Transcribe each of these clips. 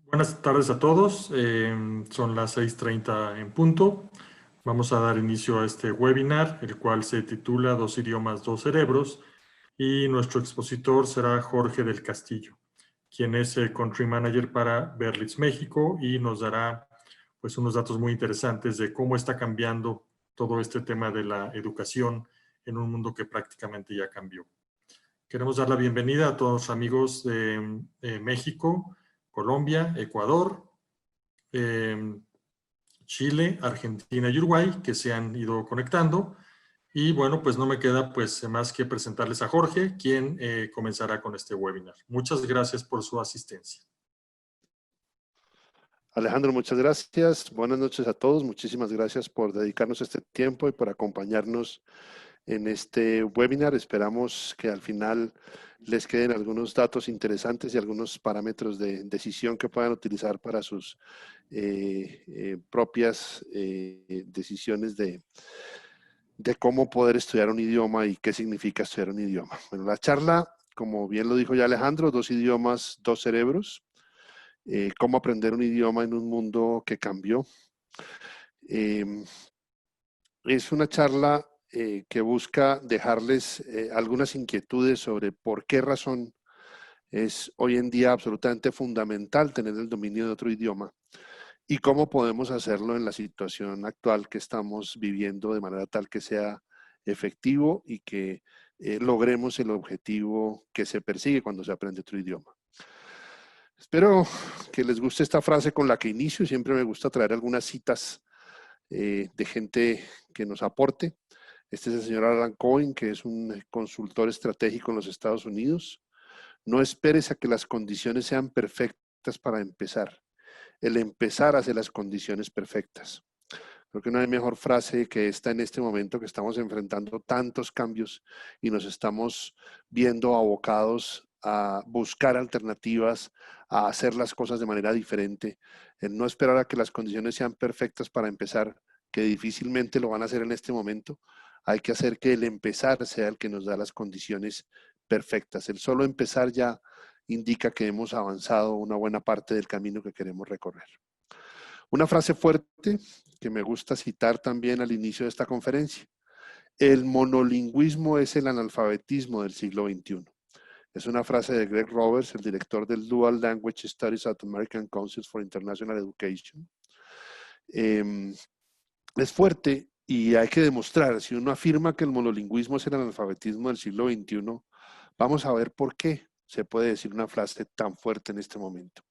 Buenas tardes a todos. Son las 6:30 en punto. Vamos a dar inicio a este webinar, el cual se titula Dos idiomas, dos cerebros, y nuestro expositor será Jorge del Castillo, quien es el Country Manager para Berlitz México y nos dará pues unos datos muy interesantes de cómo está cambiando todo este tema de la educación en un mundo que prácticamente ya cambió. Queremos dar la bienvenida a todos los amigos de México, Colombia, Ecuador, Chile, Argentina y Uruguay, que se han ido conectando. Y bueno, pues no me queda pues más que presentarles a Jorge, quien comenzará con este webinar. Muchas gracias por su asistencia. Alejandro, muchas gracias. Buenas noches a todos. Muchísimas gracias por dedicarnos este tiempo y por acompañarnos en este webinar. Esperamos que al final les queden algunos datos interesantes y algunos parámetros de decisión que puedan utilizar para sus propias decisiones de cómo poder estudiar un idioma y qué significa estudiar un idioma. Bueno, la charla, como bien lo dijo ya Alejandro, dos idiomas, dos cerebros. Cómo aprender un idioma en un mundo que cambió. Es una charla que busca dejarles algunas inquietudes sobre por qué razón es hoy en día absolutamente fundamental tener el dominio de otro idioma y cómo podemos hacerlo en la situación actual que estamos viviendo de manera tal que sea efectivo y que logremos el objetivo que se persigue cuando se aprende otro idioma. Espero que les guste esta frase con la que inicio. Siempre me gusta traer algunas citas de gente que nos aporte. Este es el señor Alan Cohen, que es un consultor estratégico en los Estados Unidos. No esperes a que las condiciones sean perfectas para empezar. El empezar hace las condiciones perfectas. Creo que no hay mejor frase que esta en este momento que estamos enfrentando tantos cambios y nos estamos viendo abocados a buscar alternativas, a hacer las cosas de manera diferente, el no esperar a que las condiciones sean perfectas para empezar, que difícilmente lo van a hacer en este momento. Hay que hacer que el empezar sea el que nos da las condiciones perfectas. El solo empezar ya indica que hemos avanzado una buena parte del camino que queremos recorrer. Una frase fuerte que me gusta citar también al inicio de esta conferencia. El monolingüismo es el analfabetismo del siglo XXI. Es una frase de Greg Roberts, el director del Dual Language Studies at American Council for International Education. Es fuerte y hay que demostrar, si uno afirma que el monolingüismo es el analfabetismo del siglo XXI, vamos a ver por qué se puede decir una frase tan fuerte en este momento.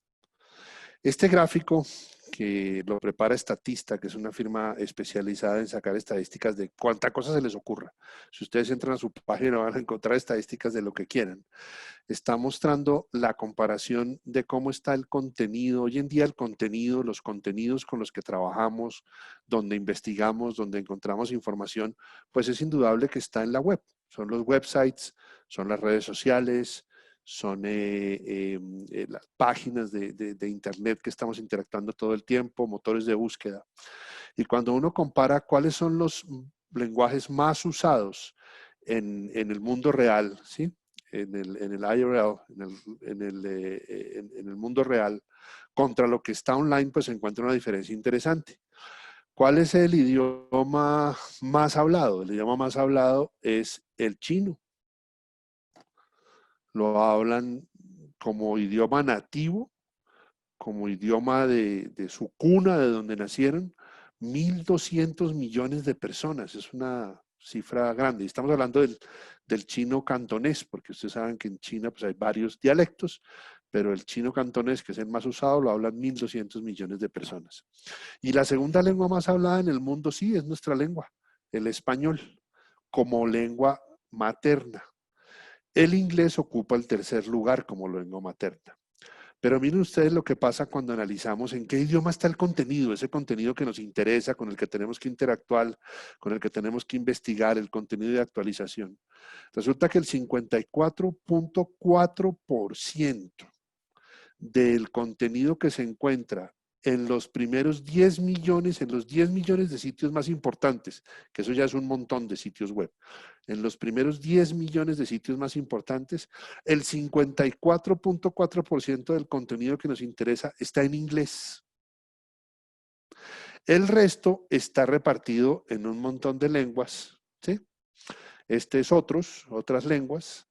Este gráfico que lo prepara Statista, que es una firma especializada en sacar estadísticas de cuánta cosa se les ocurra. Si ustedes entran a su página van a encontrar estadísticas de lo que quieran. Está mostrando la comparación de cómo está el contenido. Hoy en día el contenido, los contenidos con los que trabajamos, donde investigamos, donde encontramos información, pues es indudable que está en la web. Son los websites, son las redes sociales, son las páginas de internet que estamos interactuando todo el tiempo, motores de búsqueda. Y cuando uno compara cuáles son los lenguajes más usados en el mundo real, ¿sí? En el IRL, en el mundo real, contra lo que está online, pues se encuentra una diferencia interesante. ¿Cuál es el idioma más hablado? El idioma más hablado es el chino. Lo hablan como idioma nativo, como idioma de su cuna, de donde nacieron, 1.200 millones de personas. Es una cifra grande. Estamos hablando del chino cantonés, porque ustedes saben que en China pues, hay varios dialectos, pero el chino cantonés, que es el más usado, lo hablan 1.200 millones de personas. Y la segunda lengua más hablada en el mundo, sí, es nuestra lengua, el español, como lengua materna. El inglés ocupa el tercer lugar como lengua materna. Pero miren ustedes lo que pasa cuando analizamos en qué idioma está el contenido, ese contenido que nos interesa, con el que tenemos que interactuar, con el que tenemos que investigar, el contenido de actualización. Resulta que el 54.4% del contenido que se encuentra en los primeros 10 millones, en los 10 millones de sitios más importantes, que eso ya es un montón de sitios web, en los primeros 10 millones de sitios más importantes, el 54.4% del contenido que nos interesa está en inglés. El resto está repartido en un montón de lenguas, ¿sí? Este es otras lenguas.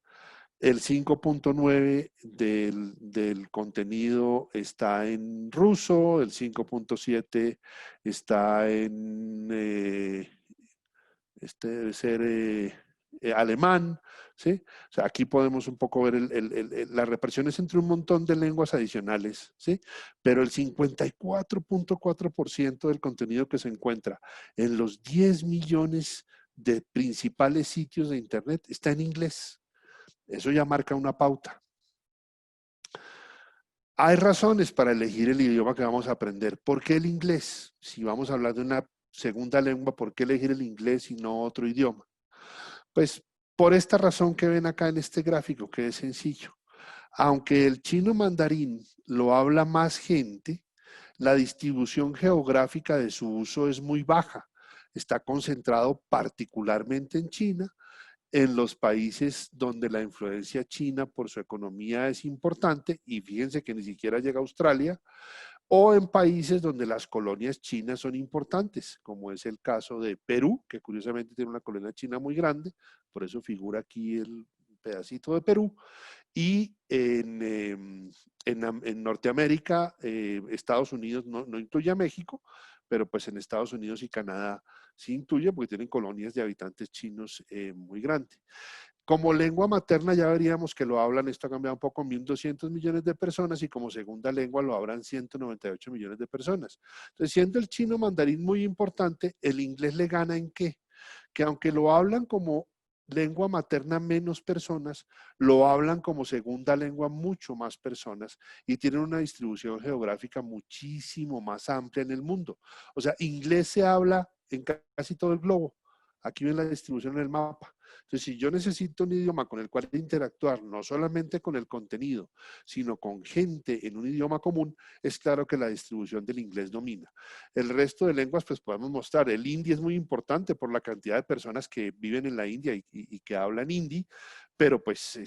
El 5.9 del contenido está en ruso, el 5.7 está en, este debe ser alemán, ¿sí? O sea, aquí podemos un poco ver la repartición es entre un montón de lenguas adicionales, ¿sí? Pero el 54.4% del contenido que se encuentra en los 10 millones de principales sitios de Internet está en inglés. Eso ya marca una pauta. Hay razones para elegir el idioma que vamos a aprender. ¿Por qué el inglés? Si vamos a hablar de una segunda lengua, ¿por qué elegir el inglés y no otro idioma? Pues por esta razón que ven acá en este gráfico, que es sencillo. Aunque el chino mandarín lo habla más gente, la distribución geográfica de su uso es muy baja. Está concentrado particularmente en China, en los países donde la influencia china por su economía es importante, y fíjense que ni siquiera llega a Australia, o en países donde las colonias chinas son importantes, como es el caso de Perú, que curiosamente tiene una colonia china muy grande, por eso figura aquí el pedacito de Perú, y en Norteamérica, Estados Unidos no incluye a México, pero pues en Estados Unidos y Canadá sí incluye porque tienen colonias de habitantes chinos muy grandes. Como lengua materna ya veríamos que lo hablan, esto ha cambiado un poco, 1.200 millones de personas, y como segunda lengua lo hablan 198 millones de personas. Entonces, siendo el chino mandarín muy importante, el inglés le gana ¿en qué? Que aunque lo hablan como lengua materna menos personas, lo hablan como segunda lengua mucho más personas, y tienen una distribución geográfica muchísimo más amplia en el mundo. O sea, inglés se habla en casi todo el globo. Aquí ven la distribución en el mapa. Entonces, si yo necesito un idioma con el cual interactuar, no solamente con el contenido, sino con gente en un idioma común, es claro que la distribución del inglés domina. El resto de lenguas, pues podemos mostrar. El hindi es muy importante por la cantidad de personas que viven en la India y que hablan hindi, pero pues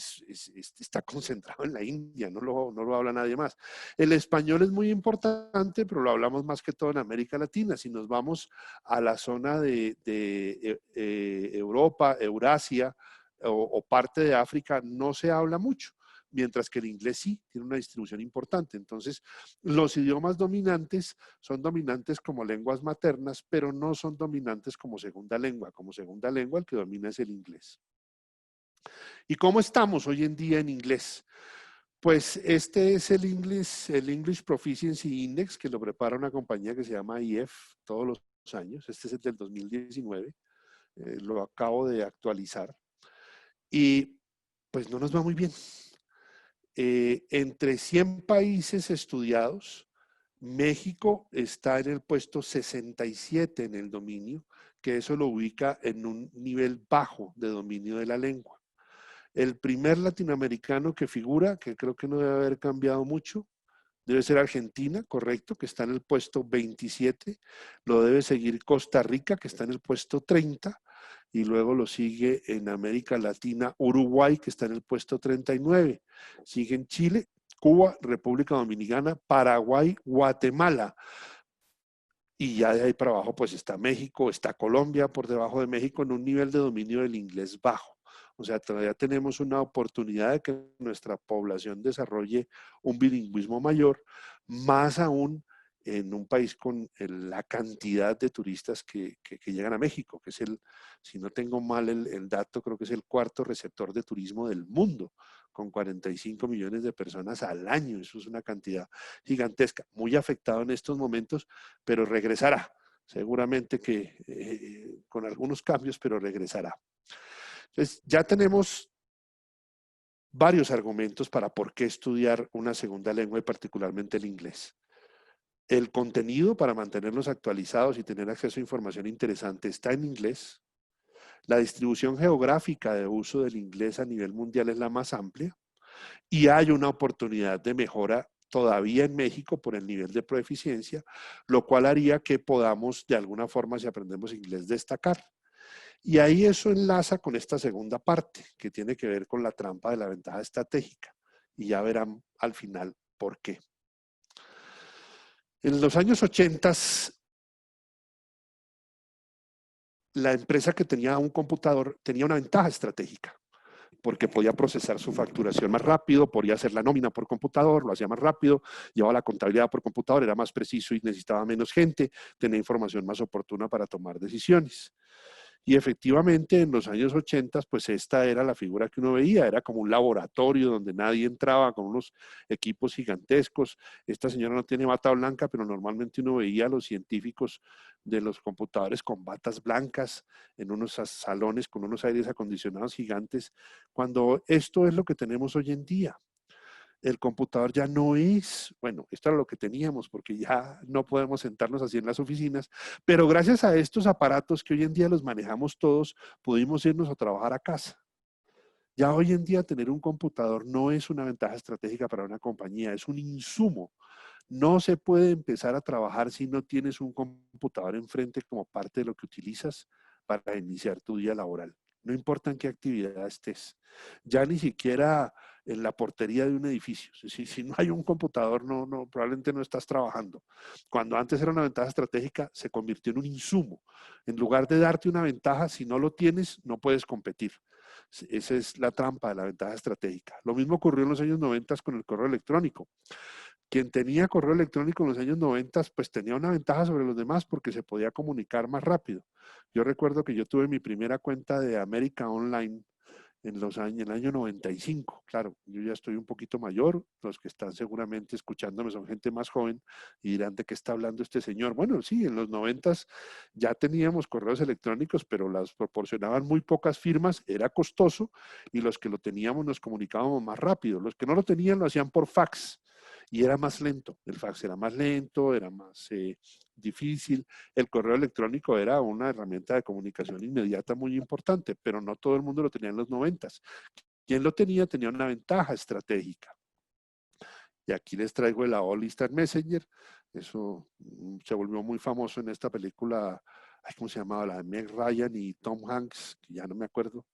está concentrado en la India, no lo habla nadie más. El español es muy importante, pero lo hablamos más que todo en América Latina. Si nos vamos a la zona de Europa, Eurasia o parte de África, no se habla mucho, mientras que el inglés sí tiene una distribución importante. Entonces, los idiomas dominantes son dominantes como lenguas maternas, pero no son dominantes como segunda lengua. Como segunda lengua, el que domina es el inglés. ¿Y cómo estamos hoy en día en inglés? Pues este es el English Proficiency Index, que lo prepara una compañía que se llama IF todos los años. Este es el del 2019. Lo acabo de actualizar. Y pues no nos va muy bien. Entre 100 países estudiados, México está en el puesto 67 en el dominio, que eso lo ubica en un nivel bajo de dominio de la lengua. El primer latinoamericano que figura, que creo que no debe haber cambiado mucho, debe ser Argentina, correcto, que está en el puesto 27. Lo debe seguir Costa Rica, que está en el puesto 30. Y luego lo sigue en América Latina Uruguay, que está en el puesto 39. Siguen Chile, Cuba, República Dominicana, Paraguay, Guatemala. Y ya de ahí para abajo pues está México, está Colombia por debajo de México en un nivel de dominio del inglés bajo. O sea, todavía tenemos una oportunidad de que nuestra población desarrolle un bilingüismo mayor, más aún en un país con la cantidad de turistas que llegan a México, que es si no tengo mal el dato, creo que es el cuarto receptor de turismo del mundo, con 45 millones de personas al año. Eso es una cantidad gigantesca, muy afectado en estos momentos, pero regresará. Seguramente que con algunos cambios, pero regresará. Entonces, ya tenemos varios argumentos para por qué estudiar una segunda lengua y particularmente el inglés. El contenido para mantenernos actualizados y tener acceso a información interesante está en inglés. La distribución geográfica de uso del inglés a nivel mundial es la más amplia y hay una oportunidad de mejora todavía en México por el nivel de proeficiencia, lo cual haría que podamos de alguna forma, si aprendemos inglés, destacar. Y ahí eso enlaza con esta segunda parte, que tiene que ver con la trampa de la ventaja estratégica. Y ya verán al final por qué. En los años 80, la empresa que tenía un computador tenía una ventaja estratégica, porque podía procesar su facturación más rápido, podía hacer la nómina por computador, lo hacía más rápido, llevaba la contabilidad por computador, era más preciso y necesitaba menos gente, tenía información más oportuna para tomar decisiones. Y efectivamente en los años 80, pues esta era la figura que uno veía, era como un laboratorio donde nadie entraba con unos equipos gigantescos. Esta señora no tiene bata blanca, pero normalmente uno veía a los científicos de los computadores con batas blancas en unos salones con unos aires acondicionados gigantes, cuando esto es lo que tenemos hoy en día. El computador ya no es, bueno, esto era lo que teníamos porque ya no podemos sentarnos así en las oficinas, pero gracias a estos aparatos que hoy en día los manejamos todos, pudimos irnos a trabajar a casa. Ya hoy en día tener un computador no es una ventaja estratégica para una compañía, es un insumo. No se puede empezar a trabajar si no tienes un computador enfrente como parte de lo que utilizas para iniciar tu día laboral. No importa en qué actividad estés. Ya ni siquiera en la portería de un edificio. Si no hay un computador, probablemente no estás trabajando. Cuando antes era una ventaja estratégica, se convirtió en un insumo. En lugar de darte una ventaja, si no lo tienes, no puedes competir. Esa es la trampa de la ventaja estratégica. Lo mismo ocurrió en los años 90 con el correo electrónico. Quien tenía correo electrónico en los años 90, pues tenía una ventaja sobre los demás porque se podía comunicar más rápido. Yo recuerdo que yo tuve mi primera cuenta de América Online en el año 95. Claro, yo ya estoy un poquito mayor, los que están seguramente escuchándome son gente más joven y dirán de qué está hablando este señor. Bueno, sí, en los 90 ya teníamos correos electrónicos, pero las proporcionaban muy pocas firmas, era costoso y los que lo teníamos nos comunicábamos más rápido. Los que no lo tenían lo hacían por fax y era más lento. El fax era más lento, era más difícil. El correo electrónico era una herramienta de comunicación inmediata muy importante, pero no todo el mundo lo tenía en los 90. Quien lo tenía tenía una ventaja estratégica. Y aquí les traigo el AOL Instant Messenger. Eso se volvió muy famoso en esta película, ¿cómo se llamaba? La de Meg Ryan y Tom Hanks, que ya no me acuerdo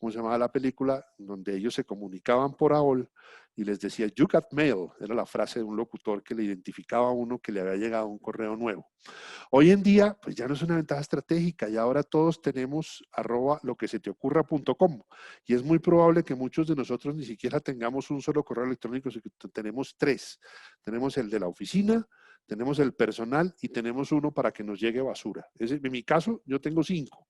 cómo se llamaba la película, donde ellos se comunicaban por AOL y les decía, "You got mail", era la frase de un locutor que le identificaba a uno que le había llegado un correo nuevo. Hoy en día, pues ya no es una ventaja estratégica y ahora todos tenemos @loqueseteocurra.com y es muy probable que muchos de nosotros ni siquiera tengamos un solo correo electrónico, sino que tenemos tres. Tenemos el de la oficina, tenemos el personal y tenemos uno para que nos llegue basura. En mi caso, yo tengo 5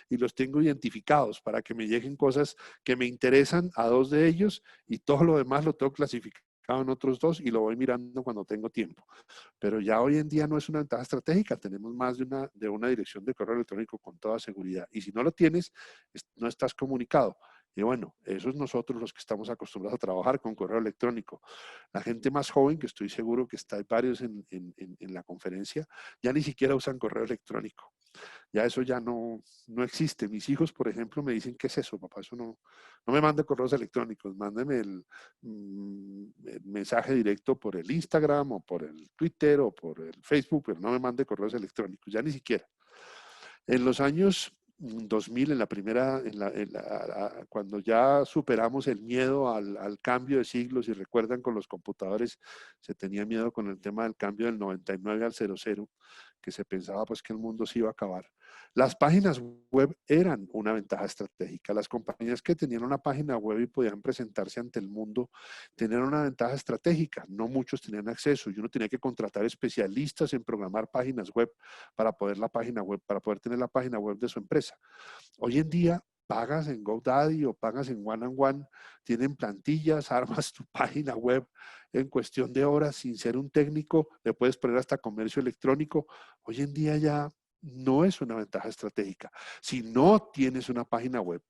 y los tengo identificados para que me lleguen cosas que me interesan a 2 de ellos y todo lo demás lo tengo clasificado en otros 2 y lo voy mirando cuando tengo tiempo. Pero ya hoy en día no es una ventaja estratégica, tenemos más de una dirección de correo electrónico con toda seguridad. Y si no lo tienes, no estás comunicado. Y bueno, eso es nosotros los que estamos acostumbrados a trabajar con correo electrónico. La gente más joven, que estoy seguro que está varios en la conferencia, ya ni siquiera usan correo electrónico. Ya eso ya no existe. Mis hijos, por ejemplo, me dicen, ¿qué es eso, papá? Eso no me mande correos electrónicos, mándeme el mensaje directo por el Instagram o por el Twitter o por el Facebook, pero no me mande correos electrónicos, ya ni siquiera. En los años 2000, cuando ya superamos el miedo al cambio de siglos, y recuerdan con los computadores se tenía miedo con el tema del cambio del 99 al 00, que se pensaba pues que el mundo se iba a acabar. Las páginas web eran una ventaja estratégica. Las compañías que tenían una página web y podían presentarse ante el mundo tenían una ventaja estratégica. No muchos tenían acceso y uno tenía que contratar especialistas en programar páginas web para poder tener la página web de su empresa. Hoy en día pagas en GoDaddy o pagas en One and One, tienen plantillas, armas tu página web en cuestión de horas sin ser un técnico, le puedes poner hasta comercio electrónico. Hoy en día ya no es una ventaja estratégica. Si no tienes una página web,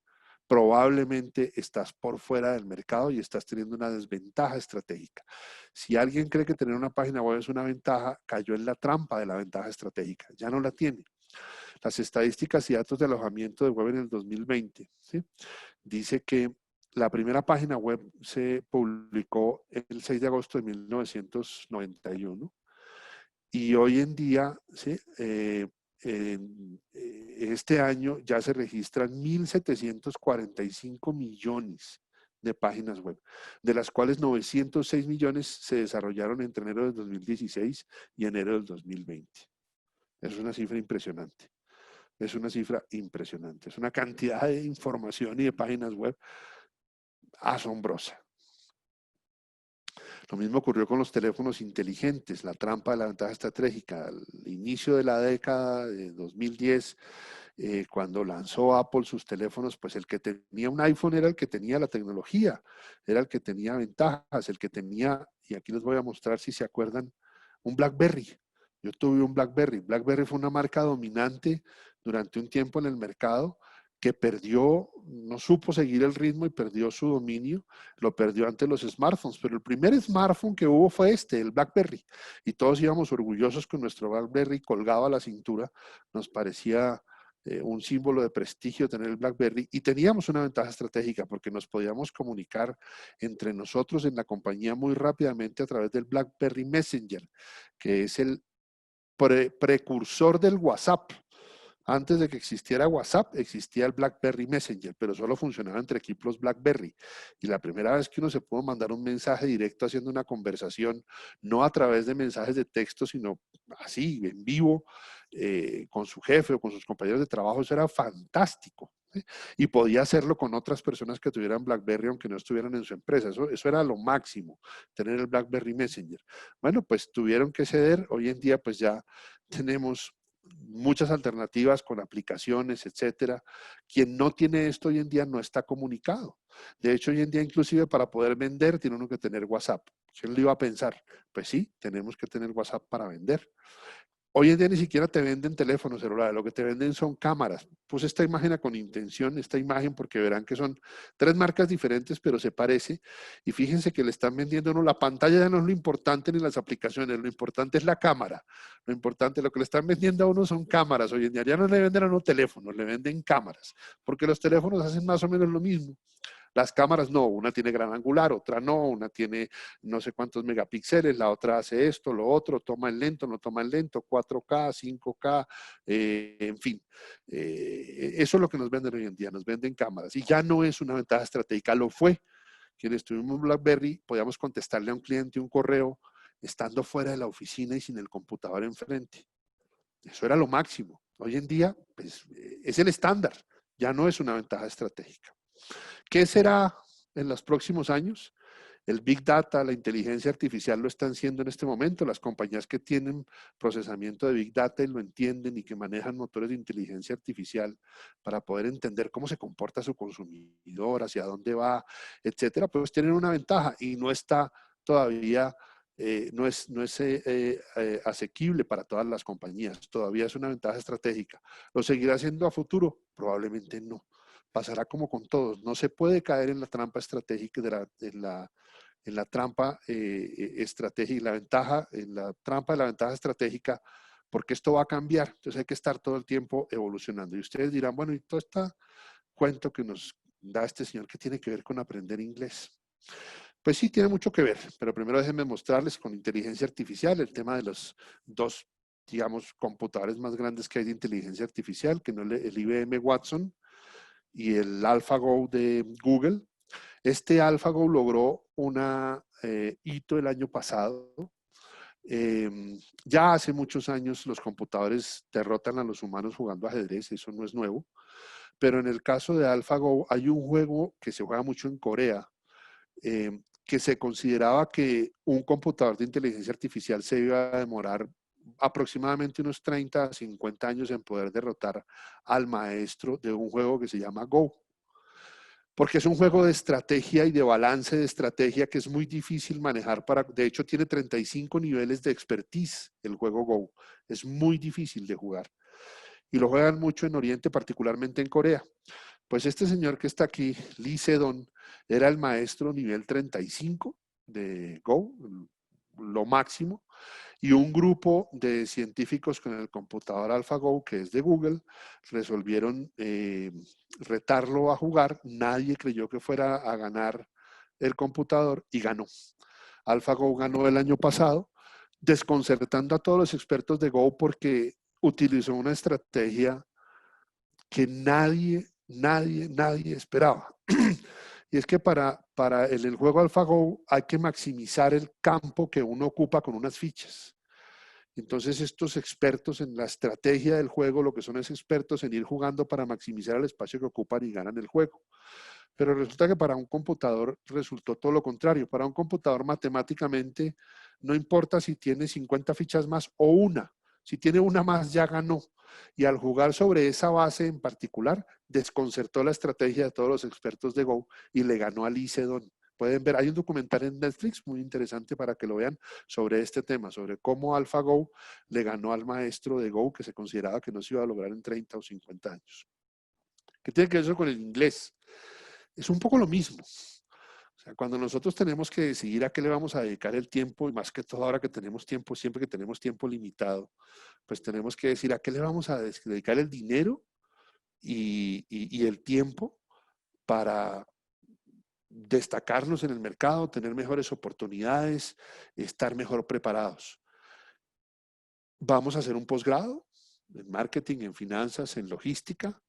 probablemente estás por fuera del mercado y estás teniendo una desventaja estratégica. Si alguien cree que tener una página web es una ventaja, cayó en la trampa de la ventaja estratégica, ya no la tiene. Las estadísticas y datos de alojamiento de web en el 2020, ¿sí? Dice que la primera página web se publicó el 6 de agosto de 1991 y hoy en día, ¿sí? Este año ya se registran 1.745 millones de páginas web, de las cuales 906 millones se desarrollaron entre enero del 2016 y enero del 2020. Es una cifra impresionante. Es una cifra impresionante. Es una cantidad de información y de páginas web asombrosa. Lo mismo ocurrió con los teléfonos inteligentes, la trampa de la ventaja estratégica. Al inicio de la década de 2010, cuando lanzó Apple sus teléfonos, pues el que tenía un iPhone era el que tenía la tecnología, era el que tenía ventajas, el que tenía, y aquí les voy a mostrar si se acuerdan, un BlackBerry. Yo tuve un BlackBerry. BlackBerry fue una marca dominante durante un tiempo en el mercado que perdió, no supo seguir el ritmo y perdió su dominio, lo perdió ante los smartphones, pero el primer smartphone que hubo fue el BlackBerry, y todos íbamos orgullosos con nuestro BlackBerry colgado a la cintura, nos parecía un símbolo de prestigio tener el BlackBerry, y teníamos una ventaja estratégica porque nos podíamos comunicar entre nosotros en la compañía muy rápidamente a través del BlackBerry Messenger, que es el precursor del WhatsApp. Antes de que existiera WhatsApp, existía el BlackBerry Messenger, pero solo funcionaba entre equipos BlackBerry. Y la primera vez que uno se pudo mandar un mensaje directo haciendo una conversación, no a través de mensajes de texto, sino así, en vivo, con su jefe o con sus compañeros de trabajo, eso era fantástico. ¿Sí? Y podía hacerlo con otras personas que tuvieran BlackBerry, aunque no estuvieran en su empresa. Eso era lo máximo, tener el BlackBerry Messenger. Bueno, pues tuvieron que ceder. Hoy en día, pues ya tenemos muchas alternativas con aplicaciones, etcétera. Quien no tiene esto hoy en día no está comunicado. De hecho, hoy en día, inclusive para poder vender, tiene uno que tener WhatsApp. ¿Quién lo iba a pensar? Pues sí, tenemos que tener WhatsApp para vender. Hoy en día ni siquiera te venden teléfonos celulares, lo que te venden son cámaras. Puse esta imagen con intención, esta imagen, porque verán que son tres marcas diferentes, pero se parece. Y fíjense que le están vendiendo a uno, la pantalla ya no es lo importante ni las aplicaciones, lo importante es la cámara. Lo importante, lo que le están vendiendo a uno son cámaras. Hoy en día ya no le venden a uno teléfonos, le venden cámaras, porque los teléfonos hacen más o menos lo mismo. Las cámaras no, una tiene gran angular, otra no, una tiene no sé cuántos megapíxeles, la otra hace esto, lo otro, toma en lento, no toma en lento, 4K, 5K, en fin. Eso es lo que nos venden hoy en día, nos venden cámaras y ya no es una ventaja estratégica, lo fue. Quienes tuvimos BlackBerry podíamos contestarle a un cliente un correo estando fuera de la oficina y sin el computador enfrente. Eso era lo máximo. Hoy en día, pues, es el estándar, ya no es una ventaja estratégica. ¿Qué será en los próximos años? El Big Data, la inteligencia artificial lo están siendo en este momento. Las compañías que tienen procesamiento de Big Data y lo entienden y que manejan motores de inteligencia artificial para poder entender cómo se comporta su consumidor, hacia dónde va, etcétera, pues tienen una ventaja y no está todavía, no es asequible para todas las compañías. Todavía es una ventaja estratégica. ¿Lo seguirá siendo a futuro? Probablemente no. Pasará como con todos. No se puede caer en la trampa estratégica en la trampa estratégica, la ventaja, en la trampa de la ventaja estratégica, porque esto va a cambiar. Entonces hay que estar todo el tiempo evolucionando. Y ustedes dirán, bueno, y todo este cuento que nos da este señor, ¿qué tiene que ver con aprender inglés? Pues sí, tiene mucho que ver, pero primero déjenme mostrarles con inteligencia artificial el tema de los dos, digamos, computadores más grandes que hay de inteligencia artificial, que no el IBM Watson y el AlphaGo de Google. Este AlphaGo logró una hito el año pasado. Ya hace muchos años los computadores derrotan a los humanos jugando ajedrez, eso no es nuevo. Pero en el caso de AlphaGo hay un juego que se juega mucho en Corea, que se consideraba que un computador de inteligencia artificial se iba a demorar aproximadamente unos 30 a 50 años en poder derrotar al maestro de un juego que se llama Go. Porque es un juego de estrategia y de balance de estrategia que es muy difícil manejar. De hecho, tiene 35 niveles de expertise el juego Go. Es muy difícil de jugar. Y lo juegan mucho en Oriente, particularmente en Corea. Pues este señor que está aquí, Lee Sedol, era el maestro nivel 35 de Go, lo máximo. Y un grupo de científicos con el computador AlphaGo, que es de Google, resolvieron retarlo a jugar. Nadie creyó que fuera a ganar el computador y ganó. AlphaGo ganó el año pasado, desconcertando a todos los expertos de Go porque utilizó una estrategia que nadie esperaba. Y es que para el juego AlphaGo hay que maximizar el campo que uno ocupa con unas fichas. Entonces estos expertos en la estrategia del juego, lo que son es expertos en ir jugando para maximizar el espacio que ocupan y ganan el juego. Pero resulta que para un computador resultó todo lo contrario. Para un computador matemáticamente no importa si tiene 50 fichas más o una. Si tiene una más ya ganó. Y al jugar sobre esa base en particular, desconcertó la estrategia de todos los expertos de Go y le ganó a Lee Sedol. Pueden ver, hay un documental en Netflix muy interesante para que lo vean sobre este tema, sobre cómo AlphaGo le ganó al maestro de Go que se consideraba que no se iba a lograr en 30 o 50 años. ¿Qué tiene que ver eso con el inglés? Es un poco lo mismo. O sea, cuando nosotros tenemos que decidir a qué le vamos a dedicar el tiempo, y más que todo ahora que tenemos tiempo, siempre que tenemos tiempo limitado, pues tenemos que decir a qué le vamos a dedicar el dinero y el tiempo para destacarnos en el mercado, tener mejores oportunidades, estar mejor preparados. Vamos a hacer un posgrado en marketing, en finanzas, en logística.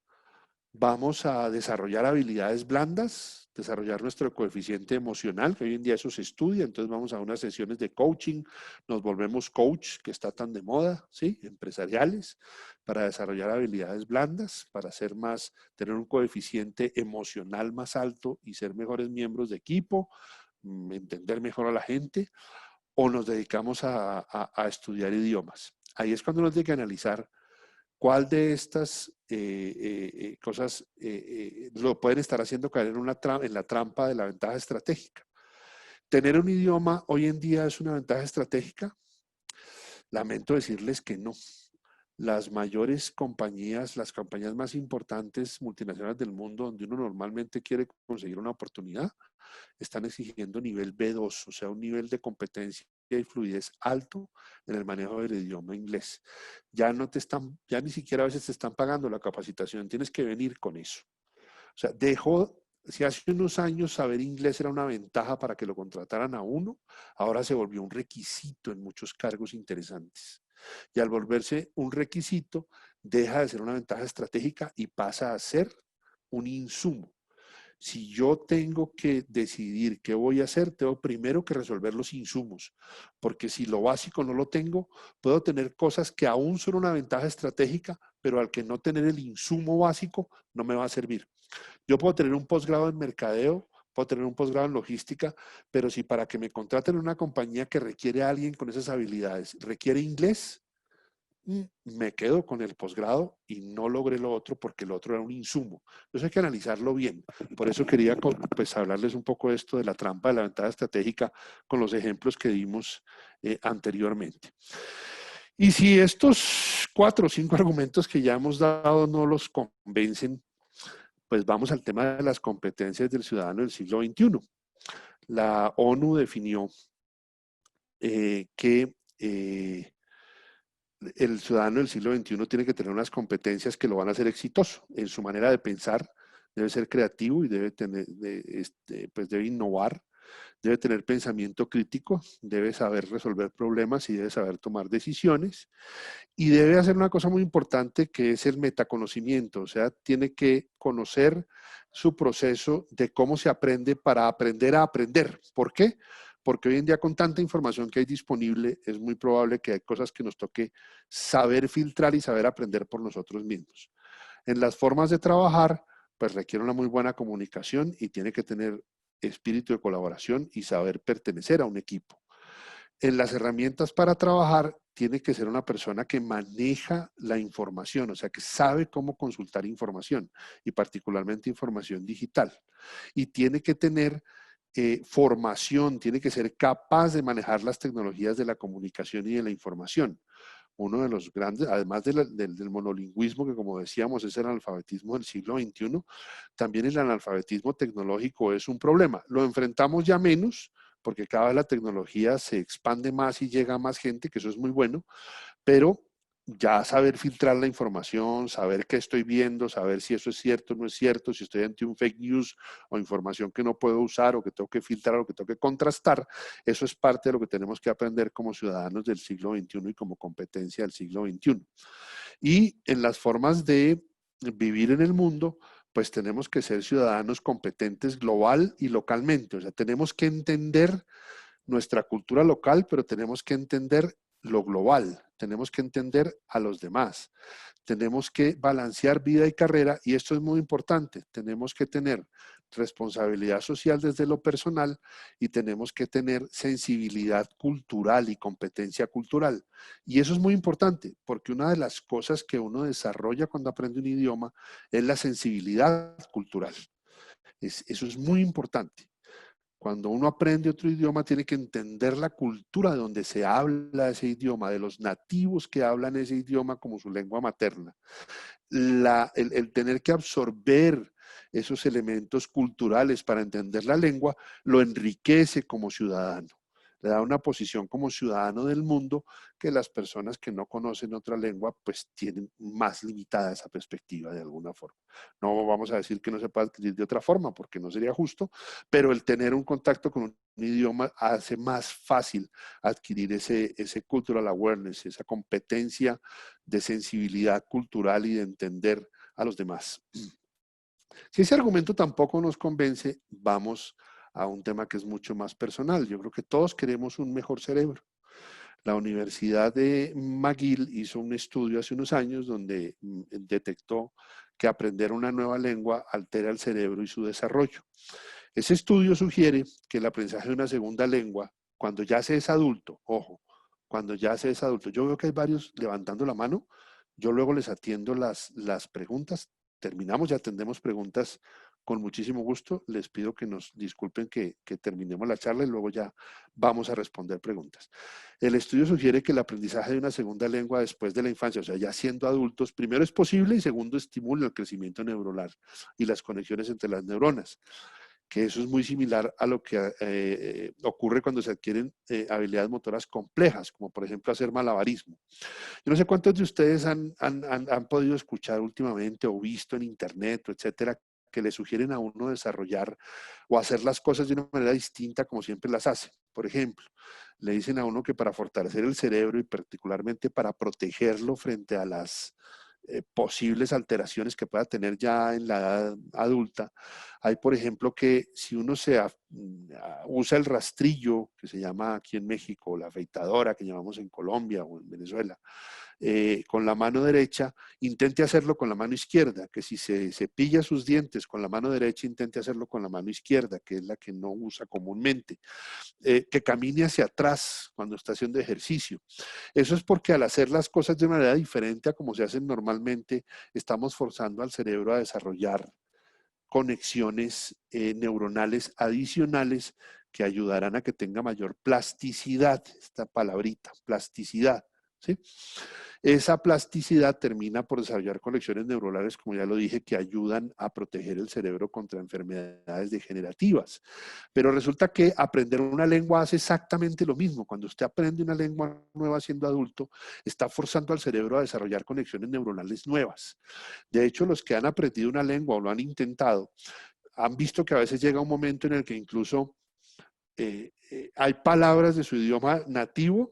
Vamos a desarrollar habilidades blandas, desarrollar nuestro coeficiente emocional, que hoy en día eso se estudia, entonces vamos a unas sesiones de coaching, nos volvemos coach, que está tan de moda, ¿sí? Empresariales, para desarrollar habilidades blandas, para ser más, tener un coeficiente emocional más alto y ser mejores miembros de equipo, entender mejor a la gente, o nos dedicamos a estudiar idiomas. Ahí es cuando uno tiene que analizar cuál de estas cosas lo pueden estar haciendo caer en la trampa de la ventaja estratégica. ¿Tener un idioma hoy en día es una ventaja estratégica? Lamento decirles que no. Las mayores compañías, las compañías más importantes multinacionales del mundo, donde uno normalmente quiere conseguir una oportunidad, están exigiendo nivel B2, o sea, un nivel de competencia y fluidez alto en el manejo del idioma inglés. Ya no te están, ya ni siquiera a veces te están pagando la capacitación, tienes que venir con eso. O sea, si hace unos años saber inglés era una ventaja para que lo contrataran a uno, ahora se volvió un requisito en muchos cargos interesantes. Y al volverse un requisito, deja de ser una ventaja estratégica y pasa a ser un insumo. Si yo tengo que decidir qué voy a hacer, tengo primero que resolver los insumos, porque si lo básico no lo tengo, puedo tener cosas que aún son una ventaja estratégica, pero al que no tener el insumo básico, no me va a servir. Yo puedo tener un posgrado en mercadeo, puedo tener un posgrado en logística, pero si para que me contraten en una compañía que requiere a alguien con esas habilidades, requiere inglés, me quedo con el posgrado y no logré lo otro porque lo otro era un insumo. Entonces hay que analizarlo bien. Por eso quería pues, hablarles un poco de esto de la trampa de la ventaja estratégica con los ejemplos que dimos anteriormente. Y si estos 4 o 5 argumentos que ya hemos dado no los convencen, pues vamos al tema de las competencias del ciudadano del siglo XXI. La ONU definió que el ciudadano del siglo XXI tiene que tener unas competencias que lo van a hacer exitoso en su manera de pensar, debe ser creativo y debe tener, pues debe innovar, debe tener pensamiento crítico, debe saber resolver problemas y debe saber tomar decisiones y debe hacer una cosa muy importante que es el metaconocimiento, o sea, tiene que conocer su proceso de cómo se aprende para aprender a aprender. ¿Por qué? Porque hoy en día con tanta información que hay disponible, es muy probable que hay cosas que nos toque saber filtrar y saber aprender por nosotros mismos. En las formas de trabajar, pues requiere una muy buena comunicación y tiene que tener espíritu de colaboración y saber pertenecer a un equipo. En las herramientas para trabajar, tiene que ser una persona que maneja la información, o sea, que sabe cómo consultar información y particularmente información digital. Y tiene que tener formación, tiene que ser capaz de manejar las tecnologías de la comunicación y de la información. Uno de los grandes, además del monolingüismo, que como decíamos es el analfabetismo del siglo XXI, también el analfabetismo tecnológico es un problema. Lo enfrentamos ya menos, porque cada vez la tecnología se expande más y llega a más gente, que eso es muy bueno, pero ya saber filtrar la información, saber qué estoy viendo, saber si eso es cierto o no es cierto, si estoy ante un fake news o información que no puedo usar o que tengo que filtrar o que tengo que contrastar, eso es parte de lo que tenemos que aprender como ciudadanos del siglo XXI y como competencia del siglo XXI. Y en las formas de vivir en el mundo, pues tenemos que ser ciudadanos competentes global y localmente. O sea, tenemos que entender nuestra cultura local, pero tenemos que entender lo global, tenemos que entender a los demás, tenemos que balancear vida y carrera, y esto es muy importante, tenemos que tener responsabilidad social desde lo personal y tenemos que tener sensibilidad cultural y competencia cultural. Y eso es muy importante, porque una de las cosas que uno desarrolla cuando aprende un idioma es la sensibilidad cultural. Eso es muy importante. Cuando uno aprende otro idioma, tiene que entender la cultura de donde se habla ese idioma, de los nativos que hablan ese idioma como su lengua materna. El tener que absorber esos elementos culturales para entender la lengua lo enriquece como ciudadano. Le da una posición como ciudadano del mundo que las personas que no conocen otra lengua pues tienen más limitada esa perspectiva de alguna forma. No vamos a decir que no se puede adquirir de otra forma porque no sería justo, pero el tener un contacto con un idioma hace más fácil adquirir ese cultural awareness, esa competencia de sensibilidad cultural y de entender a los demás. Si ese argumento tampoco nos convence, vamos a un tema que es mucho más personal. Yo creo que todos queremos un mejor cerebro. La Universidad de McGill hizo un estudio hace unos años donde detectó que aprender una nueva lengua altera el cerebro y su desarrollo. Ese estudio sugiere que el aprendizaje de una segunda lengua, cuando ya se es adulto, ojo, cuando ya se es adulto, yo veo que hay varios levantando la mano, yo luego les atiendo las preguntas, terminamos y atendemos preguntas con muchísimo gusto, les pido que nos disculpen que terminemos la charla y luego ya vamos a responder preguntas. El estudio sugiere que el aprendizaje de una segunda lengua después de la infancia, o sea, ya siendo adultos, primero es posible y segundo estimula el crecimiento neuronal y las conexiones entre las neuronas, que eso es muy similar a lo que ocurre cuando se adquieren habilidades motoras complejas, como por ejemplo hacer malabarismo. Yo no sé cuántos de ustedes han podido escuchar últimamente o visto en internet, o etcétera, que le sugieren a uno desarrollar o hacer las cosas de una manera distinta como siempre las hace. Por ejemplo, le dicen a uno que para fortalecer el cerebro y particularmente para protegerlo frente a las posibles alteraciones que pueda tener ya en la edad adulta. Hay, por ejemplo, que si uno usa el rastrillo, que se llama aquí en México, la afeitadora que llamamos en Colombia o en Venezuela, con la mano derecha, intente hacerlo con la mano izquierda, que si se cepilla sus dientes con la mano derecha, intente hacerlo con la mano izquierda, que es la que no usa comúnmente, que camine hacia atrás cuando está haciendo ejercicio. Eso es porque al hacer las cosas de una manera diferente a como se hacen normalmente, estamos forzando al cerebro a desarrollar conexiones neuronales adicionales que ayudarán a que tenga mayor plasticidad, esta palabrita, plasticidad, ¿sí? Esa plasticidad termina por desarrollar conexiones neuronales, como ya lo dije, que ayudan a proteger el cerebro contra enfermedades degenerativas. Pero resulta que aprender una lengua hace exactamente lo mismo. Cuando usted aprende una lengua nueva siendo adulto, está forzando al cerebro a desarrollar conexiones neuronales nuevas. De hecho, los que han aprendido una lengua o lo han intentado, han visto que a veces llega un momento en el que incluso hay palabras de su idioma nativo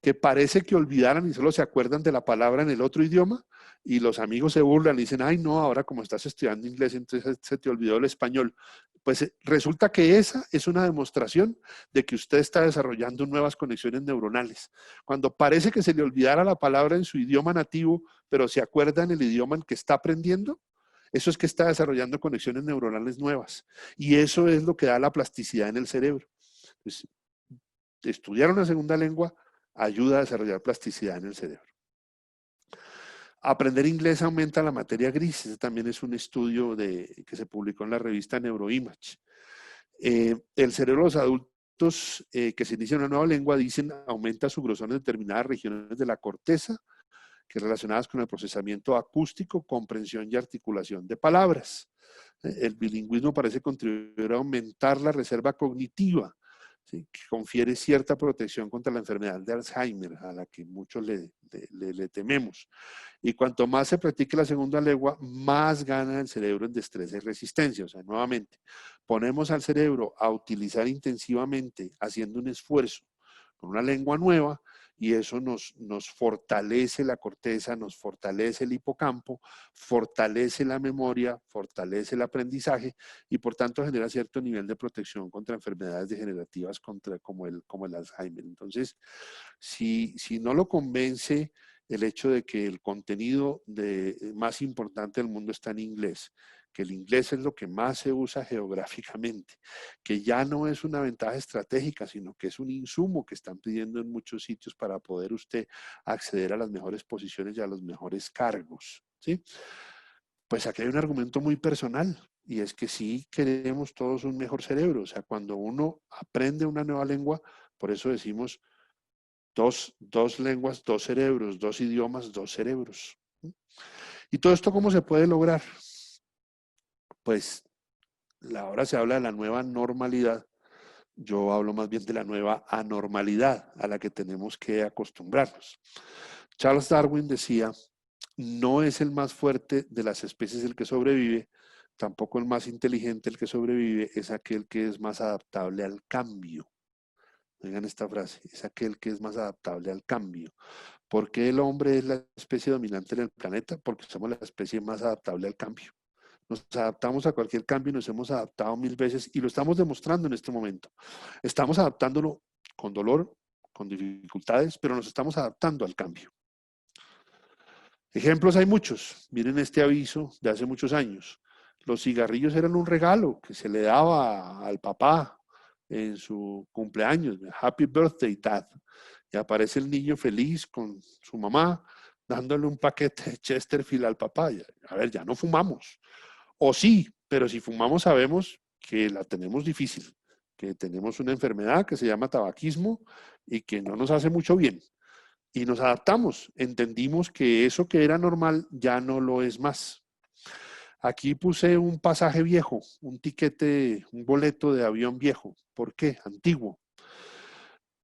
que parece que olvidaran y solo se acuerdan de la palabra en el otro idioma, y los amigos se burlan y dicen, ay no, ahora como estás estudiando inglés, entonces se te olvidó el español. Pues resulta que esa es una demostración de que usted está desarrollando nuevas conexiones neuronales. Cuando parece que se le olvidara la palabra en su idioma nativo, pero se acuerda en el idioma en que está aprendiendo, eso es que está desarrollando conexiones neuronales nuevas. Y eso es lo que da la plasticidad en el cerebro. Pues, estudiar una segunda lengua ayuda a desarrollar plasticidad en el cerebro. Aprender inglés aumenta la materia gris. Ese también es un estudio que se publicó en la revista Neuroimage. El cerebro de los adultos que se inician una nueva lengua, dicen, aumenta su grosor en determinadas regiones de la corteza, que relacionadas con el procesamiento acústico, comprensión y articulación de palabras. El bilingüismo parece contribuir a aumentar la reserva cognitiva, ¿sí? Que confiere cierta protección contra la enfermedad de Alzheimer, a la que muchos le tememos. Y cuanto más se practique la segunda lengua, más gana el cerebro en destreza y resistencia. O sea, nuevamente, ponemos al cerebro a utilizar intensivamente, haciendo un esfuerzo con una lengua nueva, y eso nos fortalece la corteza, nos fortalece el hipocampo, fortalece la memoria, fortalece el aprendizaje y por tanto genera cierto nivel de protección contra enfermedades degenerativas como el Alzheimer. Entonces, si no lo convence el hecho de que el contenido más importante del mundo está en inglés, que el inglés es lo que más se usa geográficamente, que ya no es una ventaja estratégica, sino que es un insumo que están pidiendo en muchos sitios para poder usted acceder a las mejores posiciones y a los mejores cargos, ¿sí? Pues aquí hay un argumento muy personal, y es que sí queremos todos un mejor cerebro. O sea, cuando uno aprende una nueva lengua, por eso decimos dos lenguas, dos cerebros, dos idiomas, dos cerebros. ¿Y todo esto cómo se puede lograr? Pues ahora se habla de la nueva normalidad. Yo hablo más bien de la nueva anormalidad a la que tenemos que acostumbrarnos. Charles Darwin decía, no es el más fuerte de las especies el que sobrevive, tampoco el más inteligente el que sobrevive, es aquel que es más adaptable al cambio. Oigan esta frase, es aquel que es más adaptable al cambio. ¿Por qué el hombre es la especie dominante en el planeta? Porque somos la especie más adaptable al cambio. Nos adaptamos a cualquier cambio y nos hemos adaptado 1000 veces y lo estamos demostrando en este momento. Estamos adaptándolo con dolor, con dificultades, pero nos estamos adaptando al cambio. Ejemplos hay muchos. Miren este aviso de hace muchos años. Los cigarrillos eran un regalo que se le daba al papá en su cumpleaños. Happy birthday, Dad. Y aparece el niño feliz con su mamá dándole un paquete de Chesterfield al papá. A ver, ya no fumamos. O sí, pero si fumamos sabemos que la tenemos difícil, que tenemos una enfermedad que se llama tabaquismo y que no nos hace mucho bien. Y nos adaptamos, entendimos que eso que era normal ya no lo es más. Aquí puse un pasaje viejo, un tiquete, un boleto de avión viejo. ¿Por qué? Antiguo.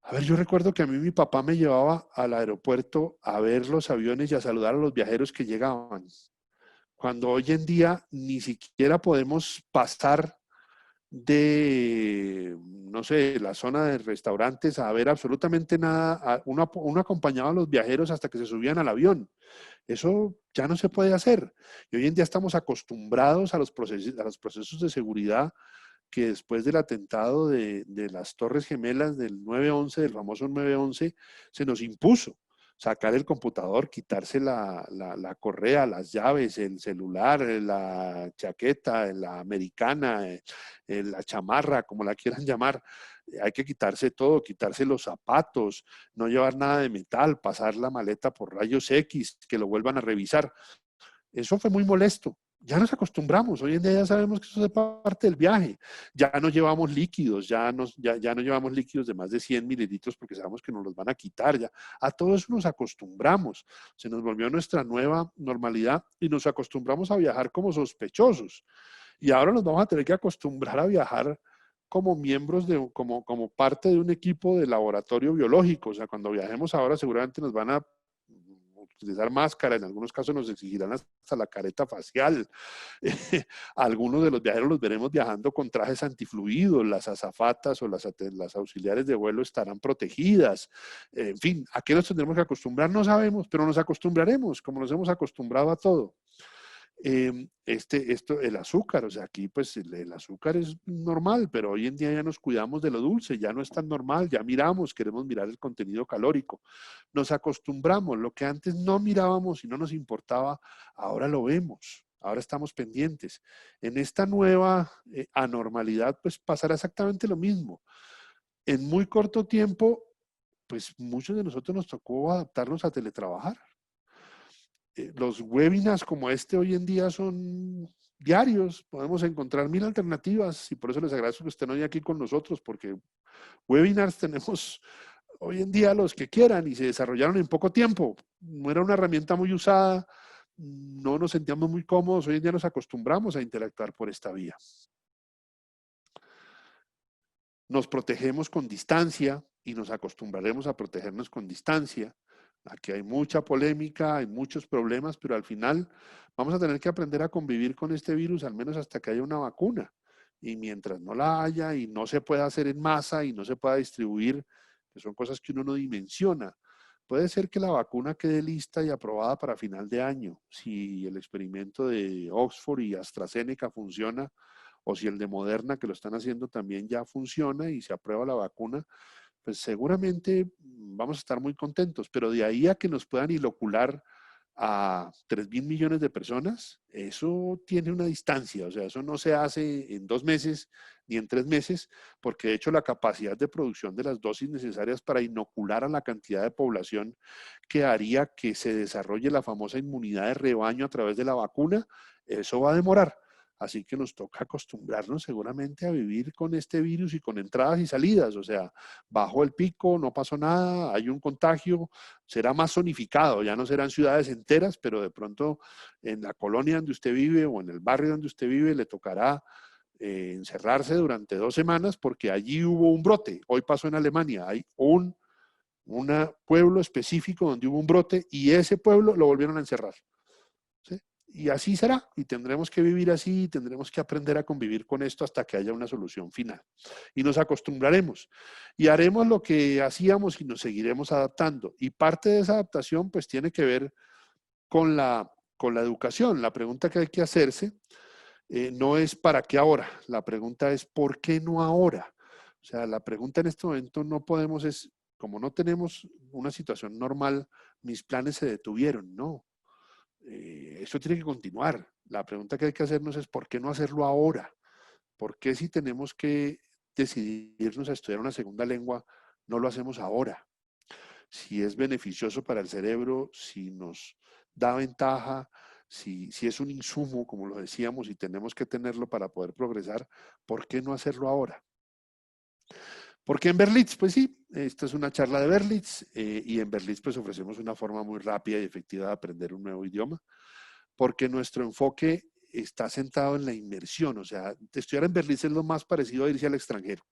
A ver, yo recuerdo que a mí mi papá me llevaba al aeropuerto a ver los aviones y a saludar a los viajeros que llegaban. Cuando hoy en día ni siquiera podemos pasar de, no sé, la zona de restaurantes a ver absolutamente nada. Uno acompañaba a los viajeros hasta que se subían al avión. Eso ya no se puede hacer. Y hoy en día estamos acostumbrados a los procesos de seguridad que después del atentado de las Torres Gemelas del 9/11, del famoso 9/11, se nos impuso sacar el computador, quitarse la correa, las llaves, el celular, la chaqueta, la americana, la chamarra, como la quieran llamar. Hay que quitarse todo, quitarse los zapatos, no llevar nada de metal, pasar la maleta por rayos X, que lo vuelvan a revisar. Eso fue muy molesto. Ya nos acostumbramos, hoy en día ya sabemos que eso es parte del viaje. Ya no llevamos líquidos, ya no llevamos líquidos de más de 100 mililitros porque sabemos que nos los van a quitar. Ya. A todo eso nos acostumbramos. Se nos volvió nuestra nueva normalidad y nos acostumbramos a viajar como sospechosos. Y ahora nos vamos a tener que acostumbrar a viajar como miembros como parte de un equipo de laboratorio biológico. O sea, cuando viajemos ahora seguramente nos van a utilizar máscara, en algunos casos nos exigirán hasta la careta facial. Algunos de los viajeros los veremos viajando con trajes antifluidos, las azafatas o las auxiliares de vuelo estarán protegidas. En fin, ¿a qué nos tendremos que acostumbrar? No sabemos, pero nos acostumbraremos, como nos hemos acostumbrado a todo. El azúcar, o sea, aquí pues el azúcar es normal, pero hoy en día ya nos cuidamos de lo dulce, ya no es tan normal, ya miramos, queremos mirar el contenido calórico. Nos acostumbramos, lo que antes no mirábamos y no nos importaba, ahora lo vemos. Ahora estamos pendientes. En esta nueva anormalidad, pues pasará exactamente lo mismo. En muy corto tiempo, pues muchos de nosotros nos tocó adaptarnos a teletrabajar. Los webinars como este hoy en día son diarios, podemos encontrar 1000 alternativas y por eso les agradezco que estén hoy aquí con nosotros, porque webinars tenemos hoy en día los que quieran y se desarrollaron en poco tiempo. No era una herramienta muy usada, no nos sentíamos muy cómodos, hoy en día nos acostumbramos a interactuar por esta vía. nos protegemos con distancia y nos acostumbraremos a protegernos con distancia. Aquí hay mucha polémica, hay muchos problemas, pero al final vamos a tener que aprender a convivir con este virus, al menos hasta que haya una vacuna. Y mientras no la haya y no se pueda hacer en masa y no se pueda distribuir, que son cosas que uno no dimensiona, puede ser que la vacuna quede lista y aprobada para final de año, si el experimento de Oxford y AstraZeneca funciona, o si el de Moderna, que lo están haciendo también, ya funciona y se aprueba la vacuna, pues seguramente vamos a estar muy contentos, pero de ahí a que nos puedan inocular a 3.000 millones de personas, eso tiene una distancia, o sea, eso no se hace en 2 meses ni en 3 meses, porque de hecho la capacidad de producción de las dosis necesarias para inocular a la cantidad de población que haría que se desarrolle la famosa inmunidad de rebaño a través de la vacuna, eso va a demorar. Así que nos toca acostumbrarnos seguramente a vivir con este virus y con entradas y salidas. O sea, bajó el pico, no pasó nada, hay un contagio, será más zonificado, ya no serán ciudades enteras, pero de pronto en la colonia donde usted vive o en el barrio donde usted vive le tocará encerrarse durante 2 semanas porque allí hubo un brote. Hoy pasó en Alemania, hay un pueblo específico donde hubo un brote y ese pueblo lo volvieron a encerrar. ¿Sí? Y así será, y tendremos que vivir así, y tendremos que aprender a convivir con esto hasta que haya una solución final. Y nos acostumbraremos, y haremos lo que hacíamos y nos seguiremos adaptando. Y parte de esa adaptación pues tiene que ver con la educación. La pregunta que hay que hacerse no es ¿para qué ahora? La pregunta es ¿por qué no ahora? O sea, la pregunta en este momento no podemos es, como no tenemos una situación normal, mis planes se detuvieron, no. Esto tiene que continuar. La pregunta que hay que hacernos es ¿por qué no hacerlo ahora? ¿Por qué si tenemos que decidirnos a estudiar una segunda lengua, no lo hacemos ahora? Si es beneficioso para el cerebro, si nos da ventaja, si es un insumo, como lo decíamos, y tenemos que tenerlo para poder progresar, ¿por qué no hacerlo ahora? ¿Por qué en Berlitz? Pues sí, esta es una charla de Berlitz y en Berlitz pues ofrecemos una forma muy rápida y efectiva de aprender un nuevo idioma, porque nuestro enfoque está sentado en la inmersión, o sea, estudiar en Berlitz es lo más parecido a irse al extranjero,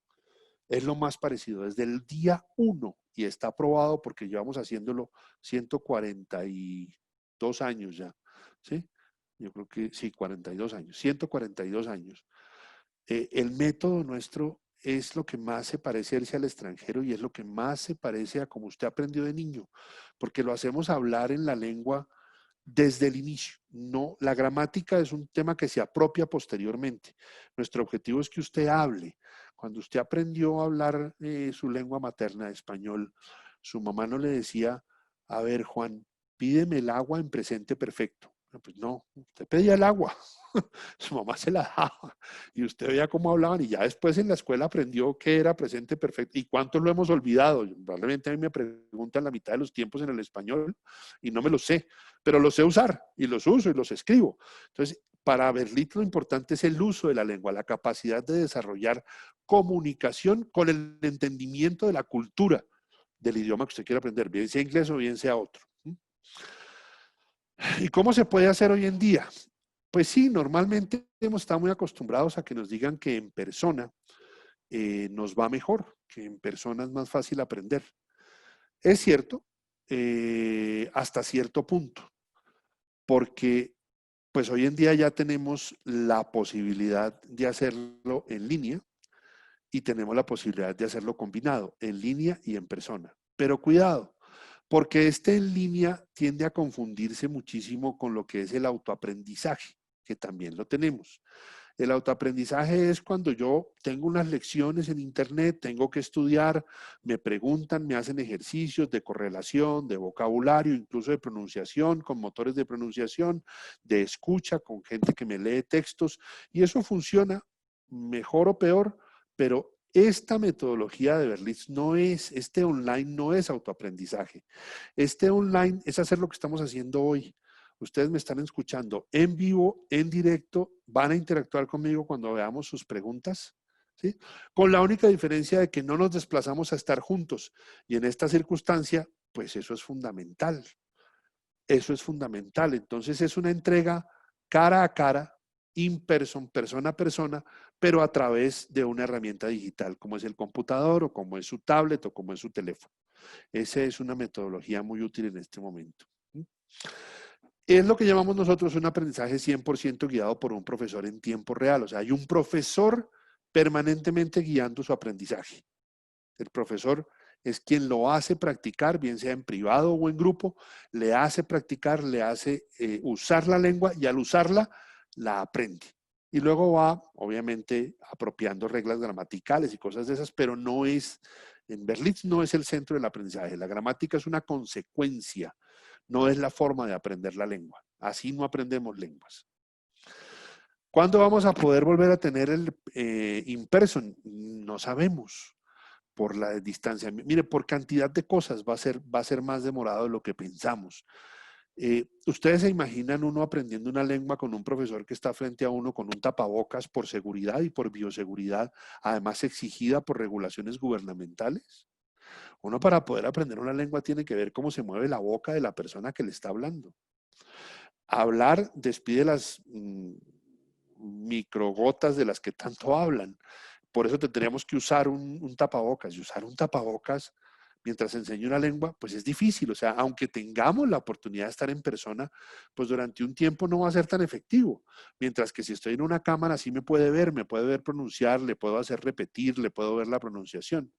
es lo más parecido desde el día 1 y está aprobado porque llevamos haciéndolo 142 años ya, ¿sí? Yo creo que sí, 42 años, 142 años. El método nuestro es lo que más se parece a irse al extranjero y es lo que más se parece a como usted aprendió de niño, porque lo hacemos hablar en la lengua desde el inicio. No, la gramática es un tema que se apropia posteriormente. Nuestro objetivo es que usted hable. Cuando usted aprendió a hablar su lengua materna, español, su mamá no le decía, a ver, Juan, pídeme el agua en presente perfecto. Pues no, usted pedía el agua, su mamá se la daba y usted veía cómo hablaban y ya después en la escuela aprendió qué era presente perfecto y cuántos lo hemos olvidado. Probablemente a mí me preguntan la mitad de los tiempos en el español y no me lo sé, pero los sé usar y los uso y los escribo. Entonces, para Berlitz lo importante es el uso de la lengua, la capacidad de desarrollar comunicación con el entendimiento de la cultura del idioma que usted quiere aprender, bien sea inglés o bien sea otro. ¿Y cómo se puede hacer hoy en día? Pues sí, normalmente hemos estado muy acostumbrados a que nos digan que en persona nos va mejor, que en persona es más fácil aprender. Es cierto, hasta cierto punto, porque pues hoy en día ya tenemos la posibilidad de hacerlo en línea y tenemos la posibilidad de hacerlo combinado, en línea y en persona. Pero cuidado, porque este en línea tiende a confundirse muchísimo con lo que es el autoaprendizaje, que también lo tenemos. El autoaprendizaje es cuando yo tengo unas lecciones en internet, tengo que estudiar, me preguntan, me hacen ejercicios de correlación, de vocabulario, incluso de pronunciación, con motores de pronunciación, de escucha, con gente que me lee textos, y eso funciona mejor o peor, pero esta metodología de Berlitz no es, este online no es autoaprendizaje. Este online es hacer lo que estamos haciendo hoy. Ustedes me están escuchando en vivo, en directo, van a interactuar conmigo cuando veamos sus preguntas, ¿sí? Con la única diferencia de que no nos desplazamos a estar juntos. Y en esta circunstancia, pues eso es fundamental. Eso es fundamental. Entonces es una entrega cara a cara, in person, persona a persona, pero a través de una herramienta digital, como es el computador, o como es su tablet, o como es su teléfono. Esa es una metodología muy útil en este momento. Es lo que llamamos nosotros un aprendizaje 100% guiado por un profesor en tiempo real. O sea, hay un profesor permanentemente guiando su aprendizaje. El profesor es quien lo hace practicar, bien sea en privado o en grupo, le hace practicar, le hace usar la lengua, y al usarla, la aprende. Y luego va, obviamente, apropiando reglas gramaticales y cosas de esas, pero no es, en Berlitz no es el centro del aprendizaje. La gramática es una consecuencia, no es la forma de aprender la lengua. Así no aprendemos lenguas. ¿Cuándo vamos a poder volver a tener el in-person? No sabemos, por la distancia. Mire, por cantidad de cosas va a ser más demorado de lo que pensamos. ¿Ustedes se imaginan uno aprendiendo una lengua con un profesor que está frente a uno con un tapabocas por seguridad y por bioseguridad, además exigida por regulaciones gubernamentales? Uno, para poder aprender una lengua, tiene que ver cómo se mueve la boca de la persona que le está hablando. Hablar despide las microgotas de las que tanto hablan. Por eso tendríamos que usar un tapabocas. Y usar un tapabocas mientras enseño una lengua, pues es difícil. O sea, aunque tengamos la oportunidad de estar en persona, pues durante un tiempo no va a ser tan efectivo. Mientras que si estoy en una cámara, sí me puede ver pronunciar, le puedo hacer repetir, le puedo ver la pronunciación.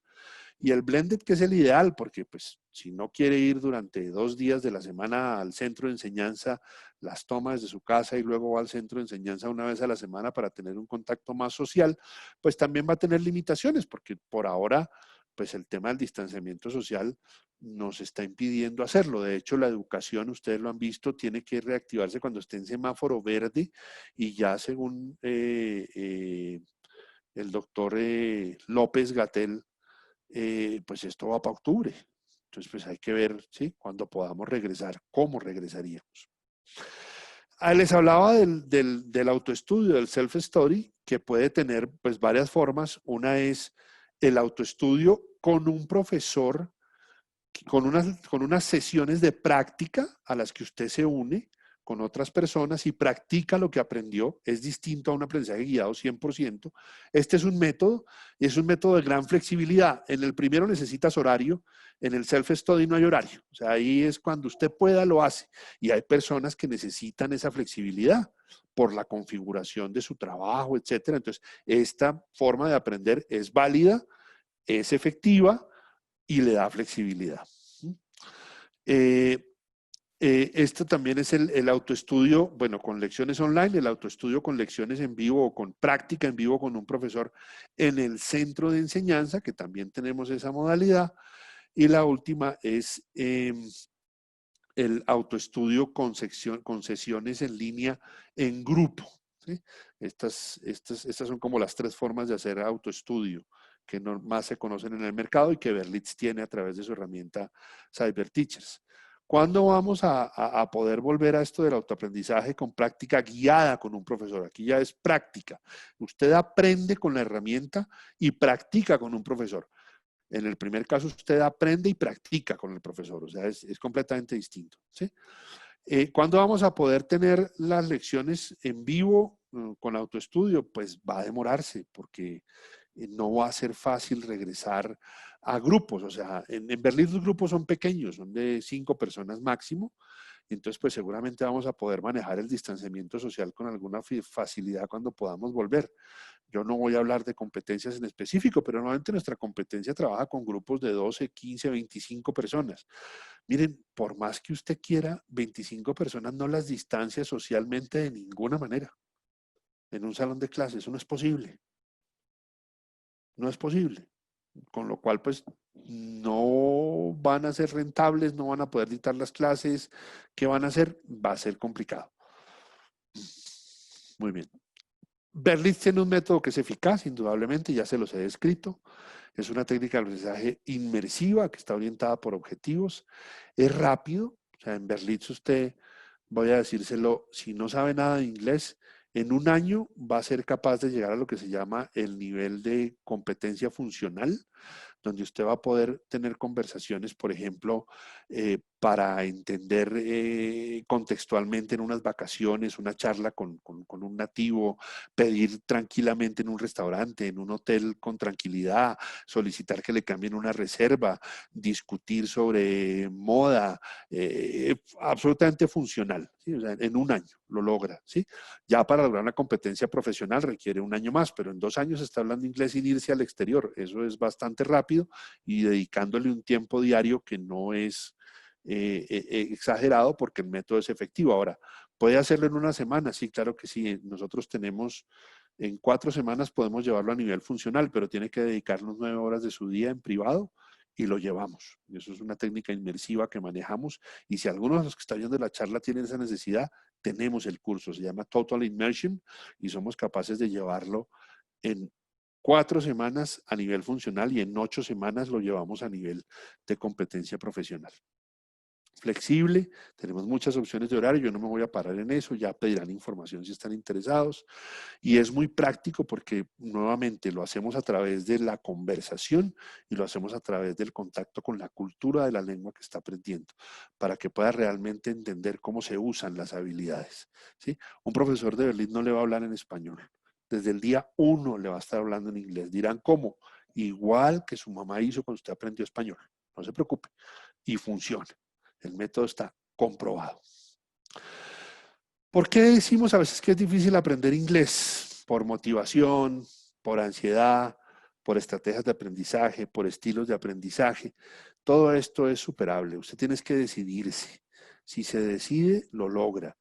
Y el blended, que es el ideal, porque pues si no quiere ir durante 2 días de la semana al centro de enseñanza, las toma desde su casa y luego va al centro de enseñanza una vez a la semana para tener un contacto más social, pues también va a tener limitaciones, porque por ahora, pues el tema del distanciamiento social nos está impidiendo hacerlo. De hecho, la educación, ustedes lo han visto, tiene que reactivarse cuando esté en semáforo verde, y ya según el doctor López-Gatell, pues esto va para octubre. Entonces, pues hay que ver, ¿sí?, cuando podamos regresar, cómo regresaríamos. Les hablaba del autoestudio, del self-study, que puede tener pues varias formas. Una es el autoestudio con un profesor, con unas sesiones de práctica a las que usted se une con otras personas y practica lo que aprendió. Es distinto a un aprendizaje guiado 100%. Este es un método, y es un método de gran flexibilidad. En el primero necesitas horario, en el self-study no hay horario. O sea, ahí es cuando usted pueda, lo hace. Y hay personas que necesitan esa flexibilidad por la configuración de su trabajo, etcétera. Entonces, esta forma de aprender es válida, es efectiva y le da flexibilidad. Esto también es el autoestudio, bueno, con lecciones online, el autoestudio con lecciones en vivo o con práctica en vivo con un profesor en el centro de enseñanza, que también tenemos esa modalidad. Y la última es el autoestudio con sesiones en línea en grupo, ¿sí? Estas son como las 3 formas de hacer autoestudio que más se conocen en el mercado y que Berlitz tiene a través de su herramienta CyberTeachers. ¿Cuándo vamos a poder volver a esto del autoaprendizaje con práctica guiada con un profesor? Aquí ya es práctica. Usted aprende con la herramienta y practica con un profesor. En el primer caso, usted aprende y practica con el profesor. O sea, es completamente distinto, ¿sí? ¿Cuándo vamos a poder tener las lecciones en vivo con autoestudio? Pues va a demorarse, porque no va a ser fácil regresar a grupos. O sea, en Berlín los grupos son pequeños, son de 5 personas máximo. Entonces, pues seguramente vamos a poder manejar el distanciamiento social con alguna facilidad cuando podamos volver. Yo no voy a hablar de competencias en específico, pero normalmente nuestra competencia trabaja con grupos de 12, 15, 25 personas. Miren, por más que usted quiera, 25 personas no las distancia socialmente de ninguna manera. En un salón de clases, eso no es posible. No es posible. Con lo cual, pues, no van a ser rentables, no van a poder dictar las clases. ¿Qué van a hacer? Va a ser complicado. Muy bien. Berlitz tiene un método que es eficaz, indudablemente, ya se los he descrito. Es una técnica de aprendizaje inmersiva que está orientada por objetivos. Es rápido. O sea, en Berlitz usted, voy a decírselo, si no sabe nada de inglés, en un año va a ser capaz de llegar a lo que se llama el nivel de competencia funcional, donde usted va a poder tener conversaciones, por ejemplo, para entender contextualmente en unas vacaciones, una charla con un nativo, pedir tranquilamente en un restaurante, en un hotel con tranquilidad, solicitar que le cambien una reserva, discutir sobre moda, absolutamente funcional, ¿sí? O sea, en un año lo logra, ¿sí? Ya para lograr una competencia profesional requiere un año más, pero en 2 años está hablando inglés sin irse al exterior. Eso es bastante rápido y dedicándole un tiempo diario que no es exagerado porque el método es efectivo. Ahora, ¿puede hacerlo en una semana? Sí, claro que sí. Nosotros tenemos, en 4 semanas podemos llevarlo a nivel funcional, pero tiene que dedicarnos 9 horas de su día en privado y lo llevamos. Y eso es una técnica inmersiva que manejamos. Y si alguno de los que está viendo la charla tiene esa necesidad, tenemos el curso. Se llama Total Immersion y somos capaces de llevarlo en 4 semanas a nivel funcional y en 8 semanas lo llevamos a nivel de competencia profesional. Flexible, tenemos muchas opciones de horario, yo no me voy a parar en eso, ya pedirán información si están interesados y es muy práctico porque nuevamente lo hacemos a través de la conversación y lo hacemos a través del contacto con la cultura de la lengua que está aprendiendo para que pueda realmente entender cómo se usan las habilidades, ¿sí? Un profesor de Berlín no le va a hablar en español, desde el día 1 le va a estar hablando en inglés, dirán cómo, igual que su mamá hizo cuando usted aprendió español, no se preocupe y funciona. El método está comprobado. ¿Por qué decimos a veces que es difícil aprender inglés? Por motivación, por ansiedad, por estrategias de aprendizaje, por estilos de aprendizaje. Todo esto es superable. Usted tiene que decidirse. Si se decide, lo logra.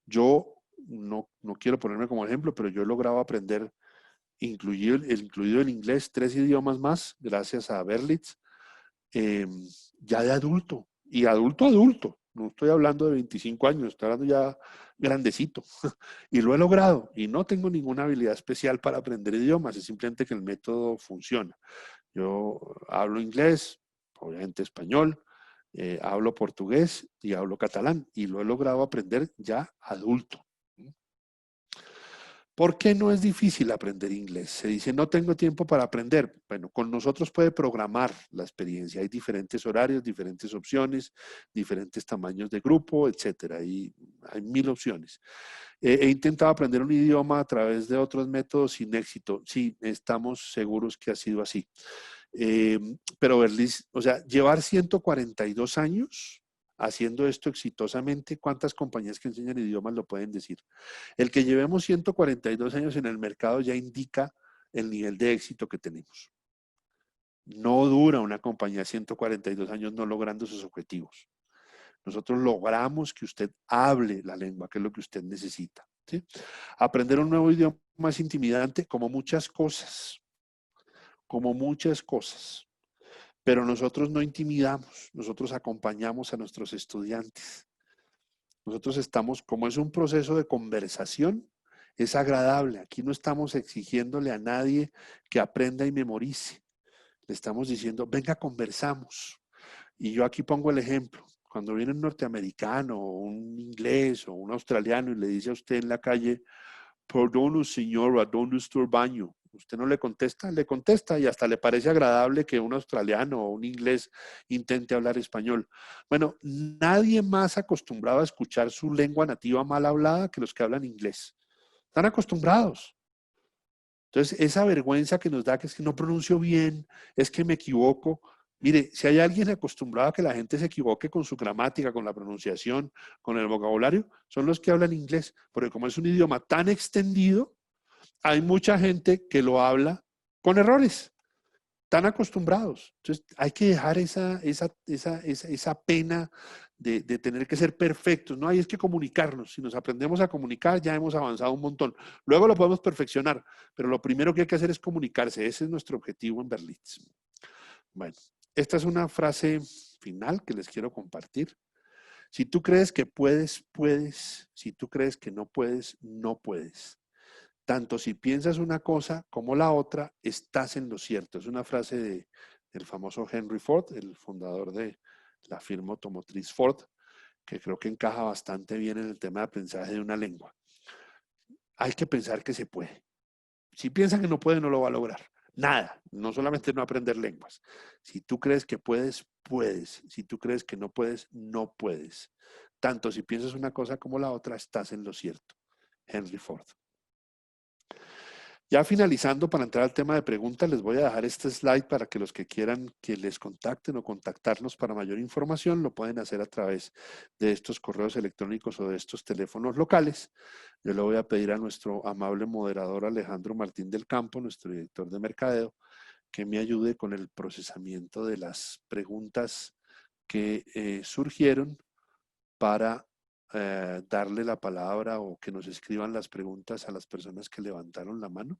Yo no quiero ponerme como ejemplo, pero yo he logrado aprender, incluido el inglés, 3 idiomas más, gracias a Berlitz, eh, ya de adulto, y adulto, no estoy hablando de 25 años, estoy hablando ya grandecito, y lo he logrado, y no tengo ninguna habilidad especial para aprender idiomas, es simplemente que el método funciona. Yo hablo inglés, obviamente español, hablo portugués y hablo catalán, y lo he logrado aprender ya adulto. ¿Por qué no es difícil aprender inglés? Se dice, no tengo tiempo para aprender. Bueno, con nosotros puede programar la experiencia. Hay diferentes horarios, diferentes opciones, diferentes tamaños de grupo, etcétera. Y hay 1000 opciones. He intentado aprender un idioma a través de otros métodos sin éxito. Sí, estamos seguros que ha sido así. Pero Berlitz, o sea, llevar 142 años haciendo esto exitosamente, ¿cuántas compañías que enseñan idiomas lo pueden decir? El que llevemos 142 años en el mercado ya indica el nivel de éxito que tenemos. No dura una compañía 142 años no logrando sus objetivos. Nosotros logramos que usted hable la lengua, que es lo que usted necesita, ¿sí? Aprender un nuevo idioma es intimidante, como muchas cosas. Pero nosotros no intimidamos, nosotros acompañamos a nuestros estudiantes. Nosotros estamos, como es un proceso de conversación, es agradable. Aquí no estamos exigiéndole a nadie que aprenda y memorice. Le estamos diciendo, venga, conversamos. Y yo aquí pongo el ejemplo. Cuando viene un norteamericano o un inglés o un australiano y le dice a usted en la calle, perdón, señora, ¿dónde está el baño? Usted no le contesta y hasta le parece agradable que un australiano o un inglés intente hablar español. Bueno, nadie más acostumbrado a escuchar su lengua nativa mal hablada que los que hablan inglés. Están acostumbrados. Entonces, esa vergüenza que nos da, que es que no pronuncio bien, es que me equivoco. Mire, si hay alguien acostumbrado a que la gente se equivoque con su gramática, con la pronunciación, con el vocabulario, son los que hablan inglés, porque como es un idioma tan extendido, hay mucha gente que lo habla con errores, tan acostumbrados. Entonces, hay que dejar esa pena de tener que ser perfectos. No hay es que comunicarnos. Si nos aprendemos a comunicar, ya hemos avanzado un montón. Luego lo podemos perfeccionar, pero lo primero que hay que hacer es comunicarse. Ese es nuestro objetivo en Berlitz. Bueno, esta es una frase final que les quiero compartir. Si tú crees que puedes, puedes. Si tú crees que no puedes, no puedes. Tanto si piensas una cosa como la otra, estás en lo cierto. Es una frase del famoso Henry Ford, el fundador de la firma automotriz Ford, que creo que encaja bastante bien en el tema de aprendizaje de una lengua. Hay que pensar que se puede. Si piensa que no puede, no lo va a lograr. Nada, no solamente no aprender lenguas. Si tú crees que puedes, puedes. Si tú crees que no puedes, no puedes. Tanto si piensas una cosa como la otra, estás en lo cierto. Henry Ford. Ya finalizando, para entrar al tema de preguntas, les voy a dejar este slide para que los que quieran que les contacten o contactarnos para mayor información, lo pueden hacer a través de estos correos electrónicos o de estos teléfonos locales. Yo le voy a pedir a nuestro amable moderador Alejandro Martín del Campo, nuestro director de mercadeo, que me ayude con el procesamiento de las preguntas que surgieron para darle la palabra o que nos escriban las preguntas a las personas que levantaron la mano.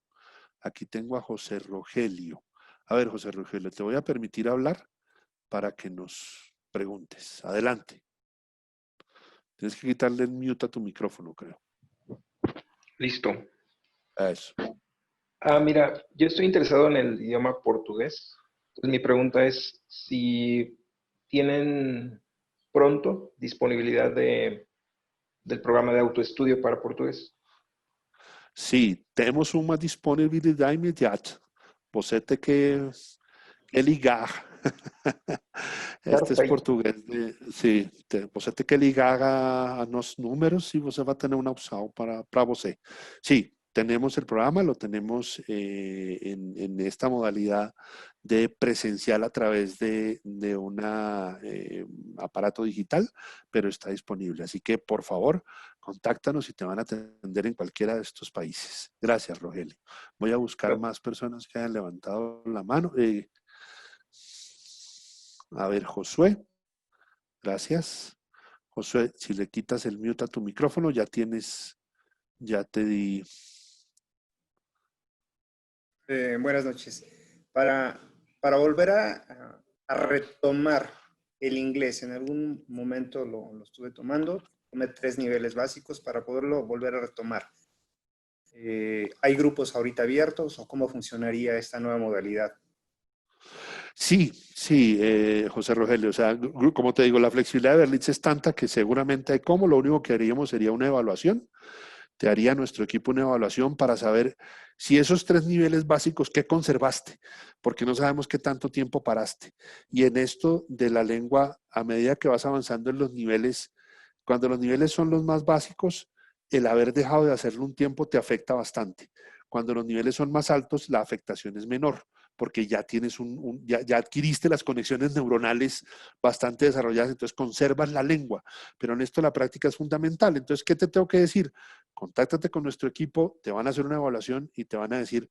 Aquí tengo a José Rogelio. A ver, José Rogelio, te voy a permitir hablar para que nos preguntes. Adelante. Tienes que quitarle el mute a tu micrófono, creo. Listo. Eso. Mira, yo estoy interesado en el idioma portugués. Entonces, mi pregunta es si tienen pronto disponibilidad del programa de autoestudio para portugués. Sim, temos uma disponibilidade imediata. Você tem que ligar. Este é português. Sim, você tem que ligar a nossos números e você vai ter uma opção para você. Sim, tenemos el programa, lo tenemos en esta modalidad de presencial a través de un aparato digital, pero está disponible. Así que, por favor, contáctanos y te van a atender en cualquiera de estos países. Gracias, Rogelio. Voy a buscar más personas que hayan levantado la mano. A ver, Josué. Gracias. Josué, si le quitas el mute a tu micrófono, ya te di... Buenas noches. Para volver a retomar el inglés, en algún momento lo estuve tomando, tomé 3 niveles básicos para poderlo volver a retomar. ¿Hay grupos ahorita abiertos o cómo funcionaría esta nueva modalidad? Sí, José Rogelio, o sea, como te digo, la flexibilidad de Berlitz es tanta que seguramente hay como, lo único que haríamos sería una evaluación. Te haría nuestro equipo una evaluación para saber si esos 3 niveles básicos, ¿qué conservaste? Porque no sabemos qué tanto tiempo paraste. Y en esto de la lengua, a medida que vas avanzando en los niveles, cuando los niveles son los más básicos, el haber dejado de hacerlo un tiempo te afecta bastante. Cuando los niveles son más altos, la afectación es menor, porque ya tienes ya adquiriste las conexiones neuronales bastante desarrolladas, entonces conservas la lengua, pero en esto la práctica es fundamental. Entonces, ¿qué te tengo que decir? Contáctate con nuestro equipo, te van a hacer una evaluación y te van a decir,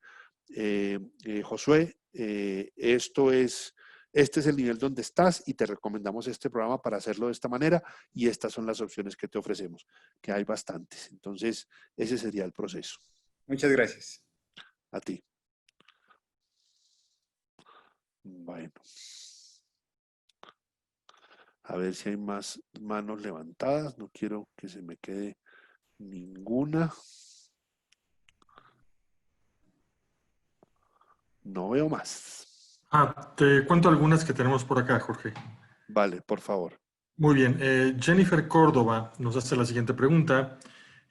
Josué, este es el nivel donde estás y te recomendamos este programa para hacerlo de esta manera y estas son las opciones que te ofrecemos, que hay bastantes. Entonces, ese sería el proceso. Muchas gracias. A ti. Bueno. A ver si hay más manos levantadas. No quiero que se me quede ninguna. No veo más. Te cuento algunas que tenemos por acá, Jorge. Vale, por favor. Muy bien. Jennifer Córdoba nos hace la siguiente pregunta.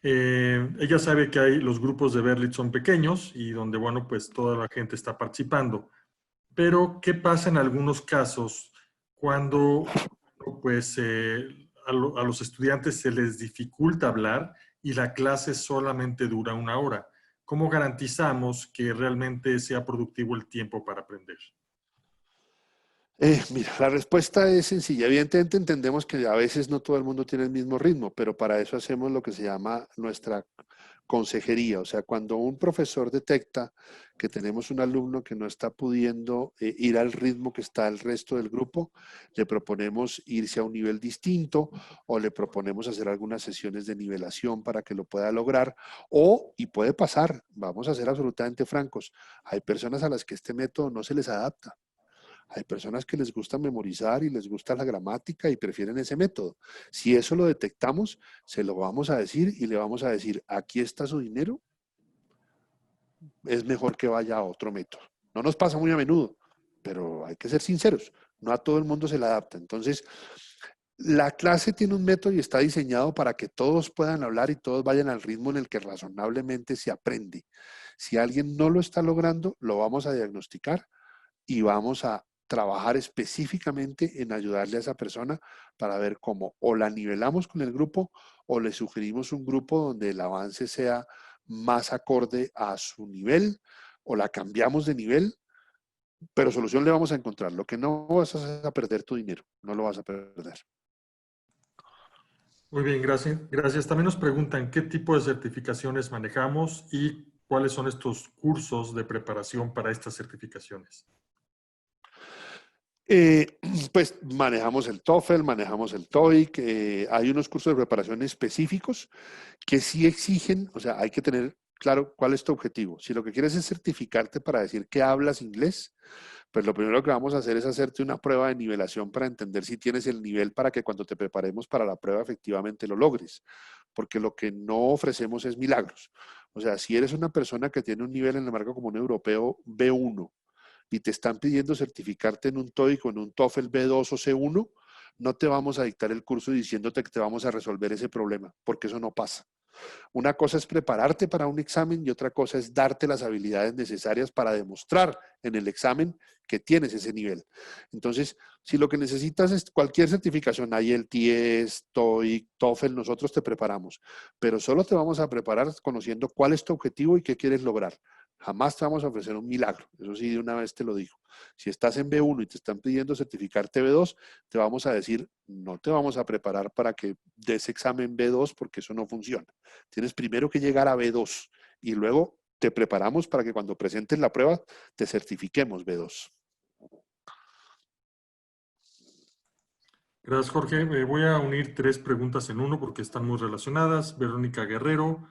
Ella sabe que los grupos de Berlitz son pequeños y donde, bueno, pues toda la gente está participando. Pero, ¿qué pasa en algunos casos cuando, pues, a los estudiantes se les dificulta hablar y la clase solamente dura 1 hora? ¿Cómo garantizamos que realmente sea productivo el tiempo para aprender? Mira, la respuesta es sencilla. Evidentemente entendemos que a veces no todo el mundo tiene el mismo ritmo, pero para eso hacemos lo que se llama nuestra consejería. O sea, cuando un profesor detecta que tenemos un alumno que no está pudiendo ir al ritmo que está el resto del grupo, le proponemos irse a un nivel distinto o le proponemos hacer algunas sesiones de nivelación para que lo pueda lograr. Y puede pasar, vamos a ser absolutamente francos, hay personas a las que este método no se les adapta. Hay personas que les gusta memorizar y les gusta la gramática y prefieren ese método. Si eso lo detectamos, se lo vamos a decir y le vamos a decir, aquí está su dinero, es mejor que vaya a otro método. No nos pasa muy a menudo, pero hay que ser sinceros, no a todo el mundo se le adapta. Entonces, la clase tiene un método y está diseñado para que todos puedan hablar y todos vayan al ritmo en el que razonablemente se aprende. Si alguien no lo está logrando, lo vamos a diagnosticar y vamos a trabajar específicamente en ayudarle a esa persona para ver cómo o la nivelamos con el grupo o le sugerimos un grupo donde el avance sea más acorde a su nivel o la cambiamos de nivel, pero solución le vamos a encontrar. Lo que no vas a hacer es a perder tu dinero, no lo vas a perder. Muy bien, gracias. Gracias. También nos preguntan qué tipo de certificaciones manejamos y cuáles son estos cursos de preparación para estas certificaciones. Pues manejamos el TOEFL, manejamos el TOEIC, hay unos cursos de preparación específicos que sí exigen, o sea, hay que tener claro cuál es tu objetivo. Si lo que quieres es certificarte para decir que hablas inglés, pues lo primero que vamos a hacer es hacerte una prueba de nivelación para entender si tienes el nivel para que cuando te preparemos para la prueba efectivamente lo logres, porque lo que no ofrecemos es milagros. O sea, si eres una persona que tiene un nivel en el marco común europeo B1, y te están pidiendo certificarte en un TOEIC o en un TOEFL B2 o C1, no te vamos a dictar el curso diciéndote que te vamos a resolver ese problema, porque eso no pasa. Una cosa es prepararte para un examen y otra cosa es darte las habilidades necesarias para demostrar en el examen que tienes ese nivel. Entonces, si lo que necesitas es cualquier certificación, IELTS, TOEIC, TOEFL, nosotros te preparamos, pero solo te vamos a preparar conociendo cuál es tu objetivo y qué quieres lograr. Jamás te vamos a ofrecer un milagro, eso sí, de una vez te lo digo. Si estás en B1 y te están pidiendo certificarte B2, te vamos a decir, no te vamos a preparar para que des examen B2 porque eso no funciona. Tienes primero que llegar a B2 y luego te preparamos para que cuando presentes la prueba te certifiquemos B2. Gracias, Jorge. Voy a unir 3 preguntas en uno porque están muy relacionadas. Verónica Guerrero,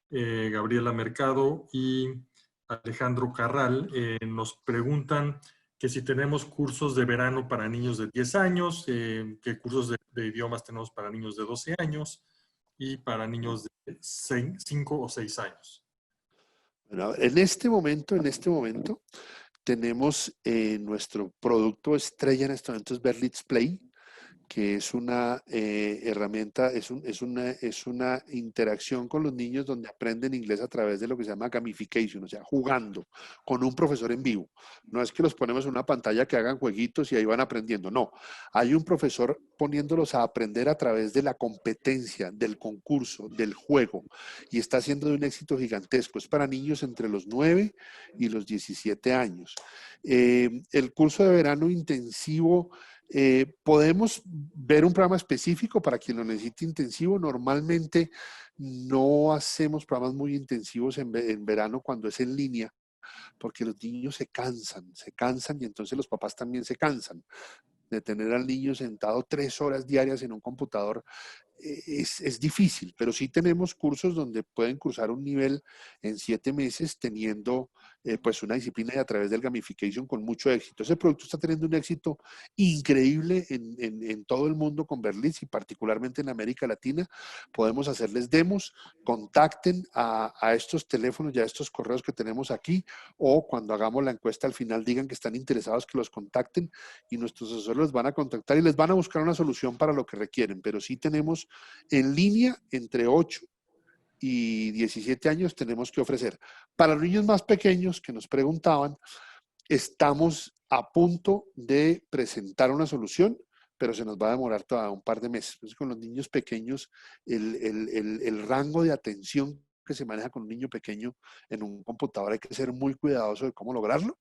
Gabriela Mercado y Alejandro Carral nos preguntan que si tenemos cursos de verano para niños de 10 años, qué cursos de idiomas tenemos para niños de 12 años y para niños de 5 o 6 años. Bueno, en este momento, tenemos nuestro producto estrella en este momento es Berlitz Play, que es una herramienta, es una interacción con los niños donde aprenden inglés a través de lo que se llama gamification, o sea, jugando con un profesor en vivo. No es que los ponemos en una pantalla que hagan jueguitos y ahí van aprendiendo, no. Hay un profesor poniéndolos a aprender a través de la competencia, del concurso, del juego, y está siendo de un éxito gigantesco. Es para niños entre los 9 y los 17 años. El curso de verano intensivo, podemos ver un programa específico para quien lo necesite intensivo. Normalmente no hacemos programas muy intensivos en verano cuando es en línea, porque los niños se cansan y entonces los papás también se cansan de tener al niño sentado 3 horas diarias en un computador. Es difícil, pero sí tenemos cursos donde pueden cursar un nivel en 7 meses teniendo pues una disciplina y a través del gamification con mucho éxito. Ese producto está teniendo un éxito increíble en todo el mundo con Berlitz y particularmente en América Latina. Podemos hacerles demos, contacten a estos teléfonos y a estos correos que tenemos aquí, o cuando hagamos la encuesta al final digan que están interesados, que los contacten y nuestros asesores los van a contactar y les van a buscar una solución para lo que requieren, pero sí tenemos en línea entre 8 y 17 años tenemos que ofrecer. Para los niños más pequeños que nos preguntaban, estamos a punto de presentar una solución, pero se nos va a demorar todavía un par de meses. Entonces, con los niños pequeños, el rango de atención que se maneja con un niño pequeño en un computador hay que ser muy cuidadoso de cómo lograrlo,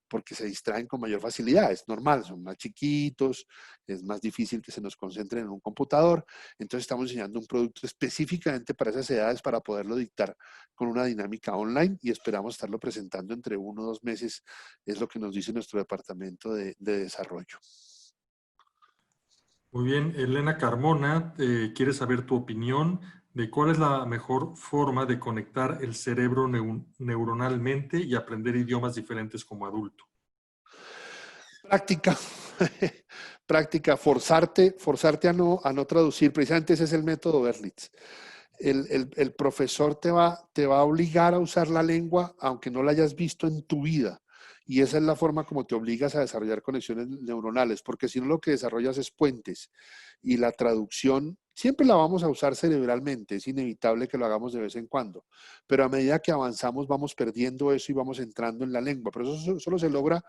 porque se distraen con mayor facilidad, es normal, son más chiquitos, es más difícil que se nos concentren en un computador, entonces estamos diseñando un producto específicamente para esas edades para poderlo dictar con una dinámica online y esperamos estarlo presentando entre 1 o 2 meses, es lo que nos dice nuestro departamento de desarrollo. Muy bien, Elena Carmona quiere saber tu opinión de cuál es la mejor forma de conectar el cerebro neuronalmente y aprender idiomas diferentes como adulto. Práctica, práctica, forzarte a no traducir, precisamente ese es el método Berlitz. El profesor te va a obligar a usar la lengua aunque no la hayas visto en tu vida. Y esa es la forma como te obligas a desarrollar conexiones neuronales, porque si no lo que desarrollas es puentes. Y la traducción siempre la vamos a usar cerebralmente, es inevitable que lo hagamos de vez en cuando. Pero a medida que avanzamos vamos perdiendo eso y vamos entrando en la lengua. Pero eso solo se logra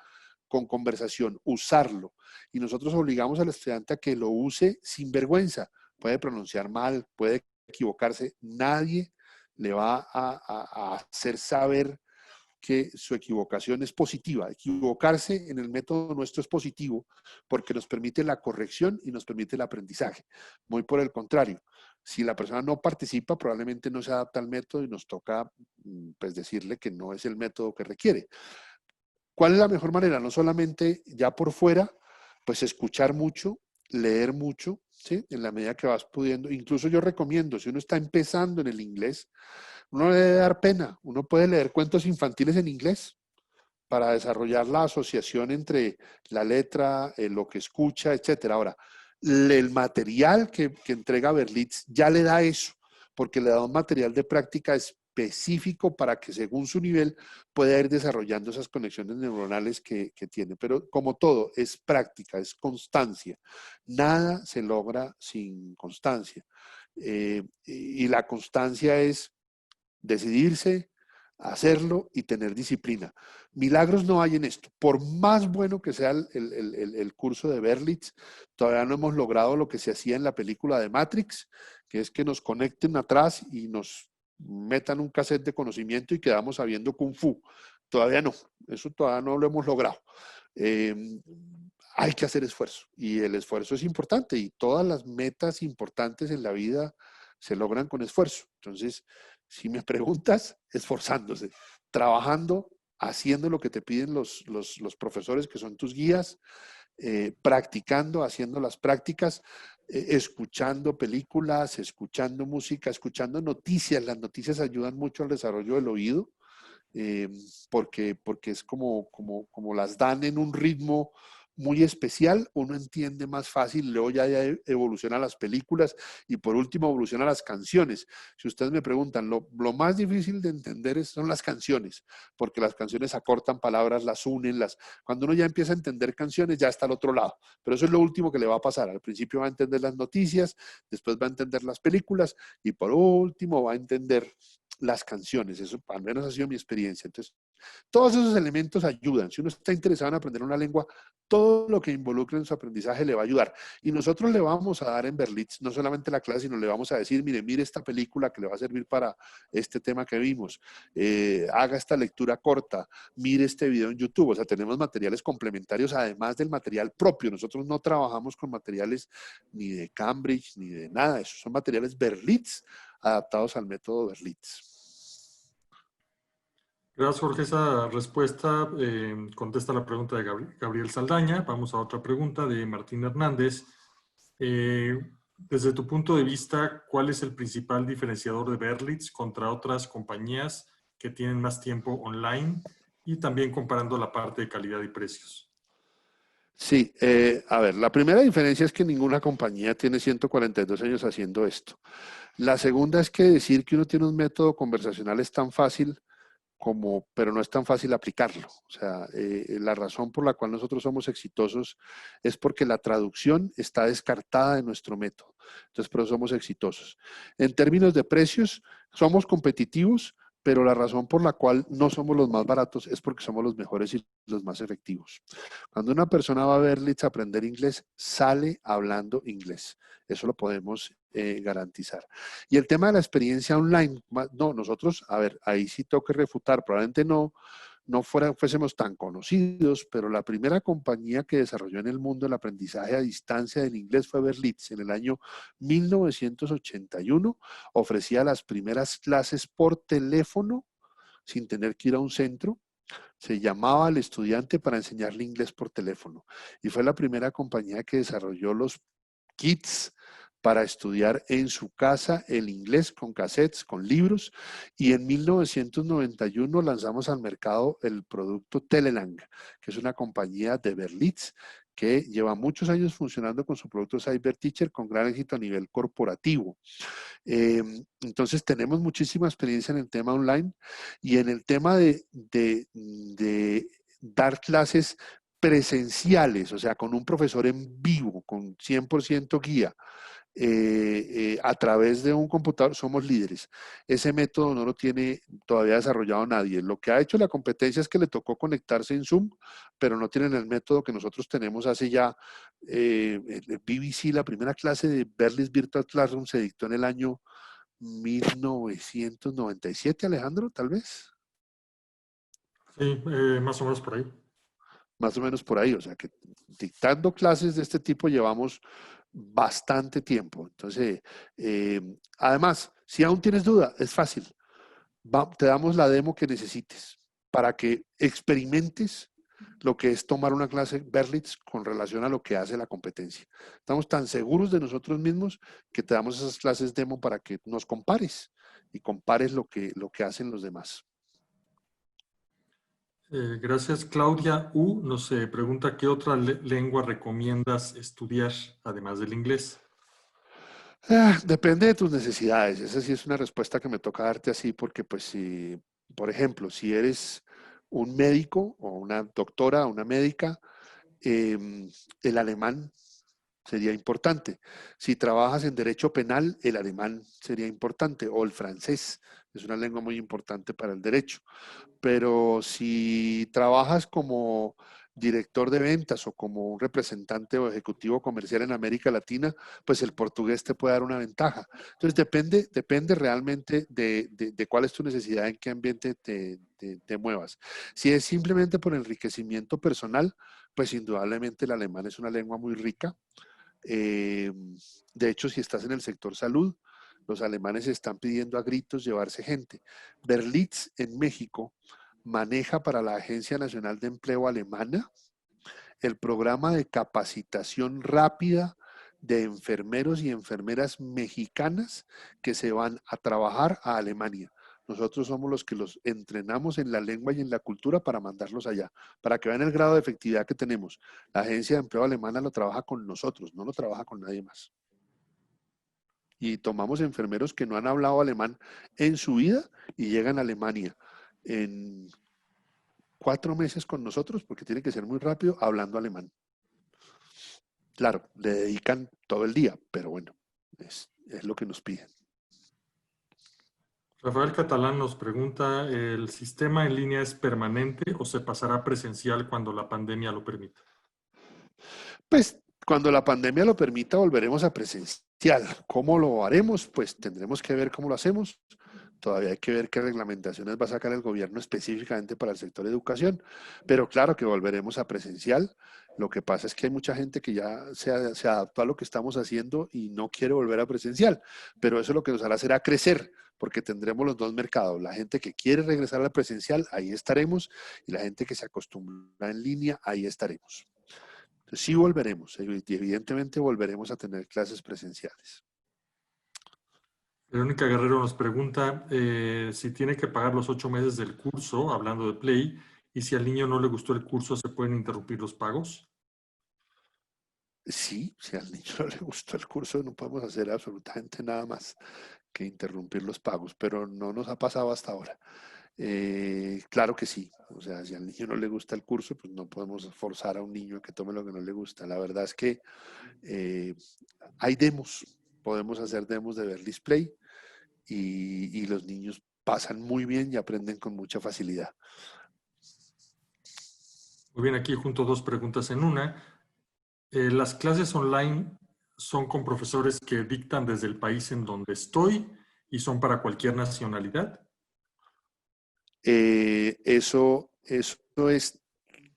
con conversación, usarlo. Y nosotros obligamos al estudiante a que lo use sin vergüenza. Puede pronunciar mal, puede equivocarse. Nadie le va a hacer saber que su equivocación es positiva. Equivocarse en el método nuestro es positivo porque nos permite la corrección y nos permite el aprendizaje. Muy por el contrario, si la persona no participa, probablemente no se adapta al método y nos toca pues decirle que no es el método que requiere. ¿Cuál es la mejor manera? No solamente ya por fuera, pues escuchar mucho, leer mucho, ¿sí? En la medida que vas pudiendo. Incluso yo recomiendo, si uno está empezando en el inglés, uno le debe dar pena. Uno puede leer cuentos infantiles en inglés para desarrollar la asociación entre la letra, lo que escucha, etcétera. Ahora, el material que entrega Berlitz ya le da eso, porque le da un material de práctica específico para que según su nivel pueda ir desarrollando esas conexiones neuronales que tiene. Pero como todo, es práctica, es constancia. Nada se logra sin constancia. Y la constancia es decidirse, hacerlo y tener disciplina. Milagros no hay en esto. Por más bueno que sea el curso de Berlitz, todavía no hemos logrado lo que se hacía en la película de Matrix, que es que nos conecten atrás y nos metan un cassette de conocimiento y quedamos sabiendo Kung Fu. Todavía no, eso todavía no lo hemos logrado. Hay que hacer esfuerzo y el esfuerzo es importante y todas las metas importantes en la vida se logran con esfuerzo. Entonces, si me preguntas, esforzándose, trabajando, haciendo lo que te piden los profesores que son tus guías, practicando, haciendo las prácticas, escuchando películas, escuchando música, escuchando noticias. Las noticias ayudan mucho al desarrollo del oído, porque es como las dan en un ritmo muy especial, uno entiende más fácil, luego ya evoluciona las películas y por último evoluciona las canciones. Si ustedes me preguntan, lo más difícil de entender son las canciones, porque las canciones acortan palabras, las unen, cuando uno ya empieza a entender canciones ya está al otro lado, pero eso es lo último que le va a pasar. Al principio va a entender las noticias, después va a entender las películas y por último va a entender las canciones. Eso al menos ha sido mi experiencia. Entonces, todos esos elementos ayudan. Si uno está interesado en aprender una lengua, todo lo que involucre en su aprendizaje le va a ayudar. Y nosotros le vamos a dar en Berlitz no solamente la clase, sino le vamos a decir, mire esta película que le va a servir para este tema que vimos. Haga esta lectura corta, mire este video en YouTube. O sea, tenemos materiales complementarios además del material propio. Nosotros no trabajamos con materiales ni de Cambridge ni de nada. Esos son materiales Berlitz adaptados al método Berlitz. Gracias, Jorge. Esa respuesta contesta la pregunta de Gabriel Saldaña. Vamos a otra pregunta de Martín Hernández. Desde tu punto de vista, ¿cuál es el principal diferenciador de Berlitz contra otras compañías que tienen más tiempo online? Y también comparando la parte de calidad y precios. Sí, a ver, la primera diferencia es que ninguna compañía tiene 142 años haciendo esto. La segunda es que decir que uno tiene un método conversacional es tan fácil pero no es tan fácil aplicarlo. O sea, la razón por la cual nosotros somos exitosos es porque la traducción está descartada de nuestro método. Entonces, por eso somos exitosos. En términos de precios, somos competitivos, pero la razón por la cual no somos los más baratos es porque somos los mejores y los más efectivos. Cuando una persona va a Berlitz a aprender inglés, sale hablando inglés. Eso lo podemos garantizar. Y el tema de la experiencia online, no, nosotros, a ver, ahí sí tengo que refutar, probablemente no fuésemos tan conocidos, pero la primera compañía que desarrolló en el mundo el aprendizaje a distancia del inglés fue Berlitz. En el año 1981 ofrecía las primeras clases por teléfono sin tener que ir a un centro. Se llamaba al estudiante para enseñarle inglés por teléfono. Y fue la primera compañía que desarrolló los kits para estudiar en su casa el inglés con cassettes, con libros, y en 1991 lanzamos al mercado el producto Telelang, que es una compañía de Berlitz que lleva muchos años funcionando con su producto CyberTeacher con gran éxito a nivel corporativo. Entonces tenemos muchísima experiencia en el tema online y en el tema de dar clases presenciales, o sea, con un profesor en vivo, con 100% guía. a través de un computador, somos líderes. Ese método no lo tiene todavía desarrollado nadie. Lo que ha hecho la competencia es que le tocó conectarse en Zoom, pero no tienen el método que nosotros tenemos hace ya. El BBC, la primera clase de Berlitz Virtual Classroom se dictó en el año 1997, Alejandro, tal vez. Sí, más o menos por ahí. Más o menos por ahí. O sea que dictando clases de este tipo llevamos bastante tiempo. Entonces, además, si aún tienes duda, es fácil. Te damos la demo que necesites para que experimentes lo que es tomar una clase Berlitz con relación a lo que hace la competencia. Estamos tan seguros de nosotros mismos que te damos esas clases demo para que nos compares y compares lo que hacen los demás. Gracias. Claudia U. nos pregunta qué otra lengua recomiendas estudiar, además del inglés. Depende de tus necesidades. Esa sí es una respuesta que me toca darte así porque, pues, si, por ejemplo, si eres un médico o una doctora, una médica, el alemán sería importante. Si trabajas en derecho penal, el alemán sería importante, o el francés, es una lengua muy importante para el derecho. Pero si trabajas como director de ventas o como un representante o ejecutivo comercial en América Latina, pues el portugués te puede dar una ventaja. Entonces depende realmente de cuál es tu necesidad, en qué ambiente te muevas. Si es simplemente por enriquecimiento personal, pues indudablemente el alemán es una lengua muy rica. De hecho, si estás en el sector salud, los alemanes están pidiendo a gritos llevarse gente. Berlitz en México maneja para la Agencia Nacional de Empleo Alemana el programa de capacitación rápida de enfermeros y enfermeras mexicanas que se van a trabajar a Alemania. Nosotros somos los que los entrenamos en la lengua y en la cultura para mandarlos allá, para que vean el grado de efectividad que tenemos. La Agencia de Empleo Alemana lo trabaja con nosotros, no lo trabaja con nadie más. Y tomamos enfermeros que no han hablado alemán en su vida y llegan a Alemania en 4 meses con nosotros, porque tiene que ser muy rápido, hablando alemán. Claro, le dedican todo el día, pero bueno, es lo que nos piden. Rafael Catalán nos pregunta, ¿el sistema en línea es permanente o se pasará presencial cuando la pandemia lo permita? Pues cuando la pandemia lo permita, volveremos a presencial. ¿Cómo lo haremos? Pues tendremos que ver cómo lo hacemos. Todavía hay que ver qué reglamentaciones va a sacar el gobierno específicamente para el sector de educación, pero claro que volveremos a presencial. Lo que pasa es que hay mucha gente que ya se adaptó a lo que estamos haciendo y no quiere volver a presencial, pero eso lo que nos hará será crecer, porque tendremos los dos mercados. La gente que quiere regresar al presencial, ahí estaremos, y la gente que se acostumbra en línea, ahí estaremos. Entonces sí volveremos, y evidentemente volveremos a tener clases presenciales. Verónica Guerrero nos pregunta si tiene que pagar los 8 meses del curso, hablando de Play, y si al niño no le gustó el curso, ¿se pueden interrumpir los pagos? Sí, si al niño no le gustó el curso, no podemos hacer absolutamente nada más que interrumpir los pagos, pero no nos ha pasado hasta ahora. Claro que sí, o sea, si al niño no le gusta el curso, pues no podemos forzar a un niño a que tome lo que no le gusta. La verdad es que hay demos, podemos hacer demos de Berlitz Play y los niños pasan muy bien y aprenden con mucha facilidad. Muy bien, aquí junto dos preguntas en una. ¿Las clases online son con profesores que dictan desde el país en donde estoy y son para cualquier nacionalidad? Eso es,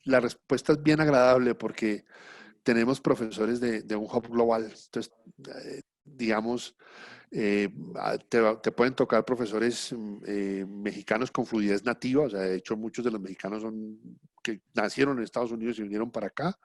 la respuesta es bien agradable porque tenemos profesores de un hub global. Entonces, digamos, te pueden tocar profesores mexicanos con fluidez nativa, o sea, de hecho muchos de los mexicanos son que nacieron en Estados Unidos y vinieron para acá.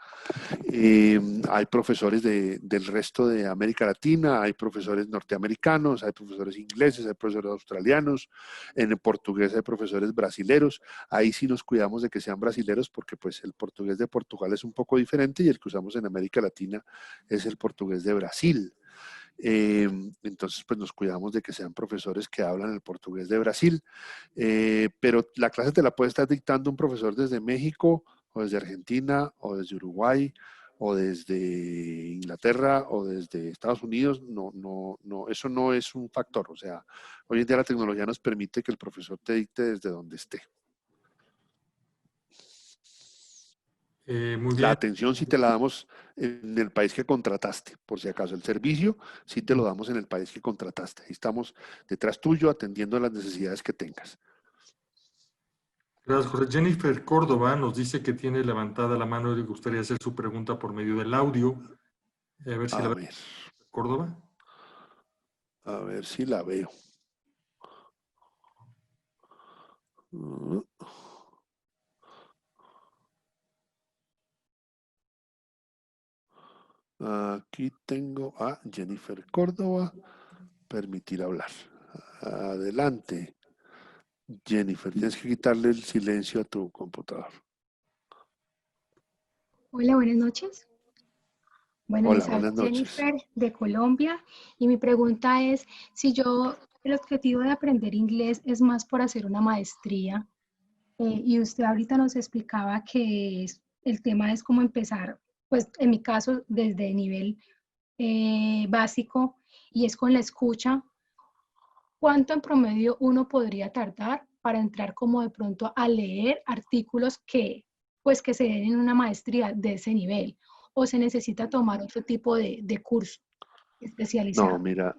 Hay profesores del resto de América Latina, hay profesores norteamericanos, hay profesores ingleses, hay profesores australianos, en el portugués hay profesores brasileros. Ahí sí nos cuidamos de que sean brasileros porque pues el portugués de Portugal es un poco diferente y el que usamos en América Latina es el portugués de Brasil. Entonces, pues nos cuidamos de que sean profesores que hablan el portugués de Brasil, pero la clase te la puede estar dictando un profesor desde México o desde Argentina o desde Uruguay o desde Inglaterra o desde Estados Unidos, eso no es un factor. O sea, hoy en día la tecnología nos permite que el profesor te dicte desde donde esté. Muy La bien. atención sí te la damos en el país que contrataste, por si acaso. El servicio sí te lo damos en el país que contrataste. Ahí estamos detrás tuyo atendiendo las necesidades que tengas. Gracias, Jorge. Jennifer Córdoba nos dice que tiene levantada la mano y le gustaría hacer su pregunta por medio del audio. A ver si la A ve, ver, Córdoba. a ver si la veo. Aquí tengo a Jennifer Córdoba. Permitir hablar. Adelante. Jennifer, tienes que quitarle el silencio a tu computador. Hola, buenas noches. Bueno, Hola, les habla buenas noches. Jennifer de Colombia y mi pregunta es si el objetivo de aprender inglés es más por hacer una maestría y usted ahorita nos explicaba que el tema es cómo empezar, pues en mi caso desde nivel básico y es con la escucha. ¿Cuánto en promedio uno podría tardar para entrar como de pronto a leer artículos pues que se den en una maestría de ese nivel? ¿O se necesita tomar otro tipo de curso No, especializado? mira,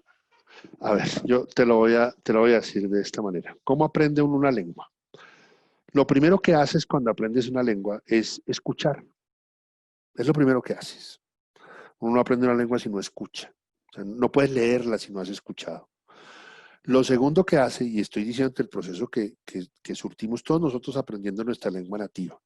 a ver, yo te lo voy a decir de esta manera. ¿Cómo aprende uno una lengua? Lo primero que haces cuando aprendes una lengua es escuchar. Es lo primero que haces. Uno no aprende una lengua si no escucha. O sea, no puedes leerla si no has escuchado. Lo segundo que hace, y estoy diciendo el proceso que surtimos todos nosotros aprendiendo nuestra lengua nativa,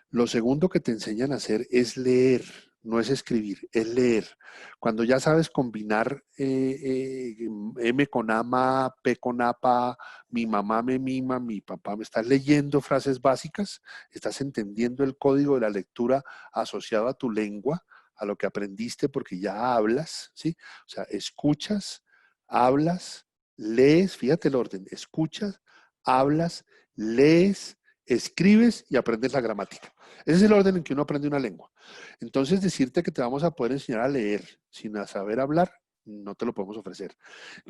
lo segundo que te enseñan a hacer es leer, no es escribir, es leer. Cuando ya sabes combinar M con ama, P con apa, mi mamá me mima, mi papá me estás leyendo frases básicas, estás entendiendo el código de la lectura asociado a tu lengua, a lo que aprendiste porque ya hablas, ¿sí? O sea, escuchas, hablas, lees, fíjate el orden, escuchas, hablas, lees, escribes y aprendes la gramática. Ese es el orden en que uno aprende una lengua. Entonces, decirte que te vamos a poder enseñar a leer sin saber hablar, no te lo podemos ofrecer.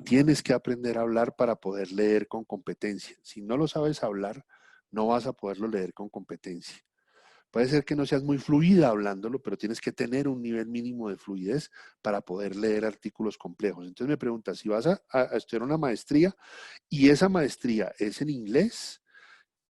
Tienes que aprender a hablar para poder leer con competencia. Si no lo sabes hablar, no vas a poderlo leer con competencia. Puede ser que no seas muy fluida hablándolo, pero tienes que tener un nivel mínimo de fluidez para poder leer artículos complejos. Entonces me preguntas, si vas a estudiar una maestría y esa maestría es en inglés,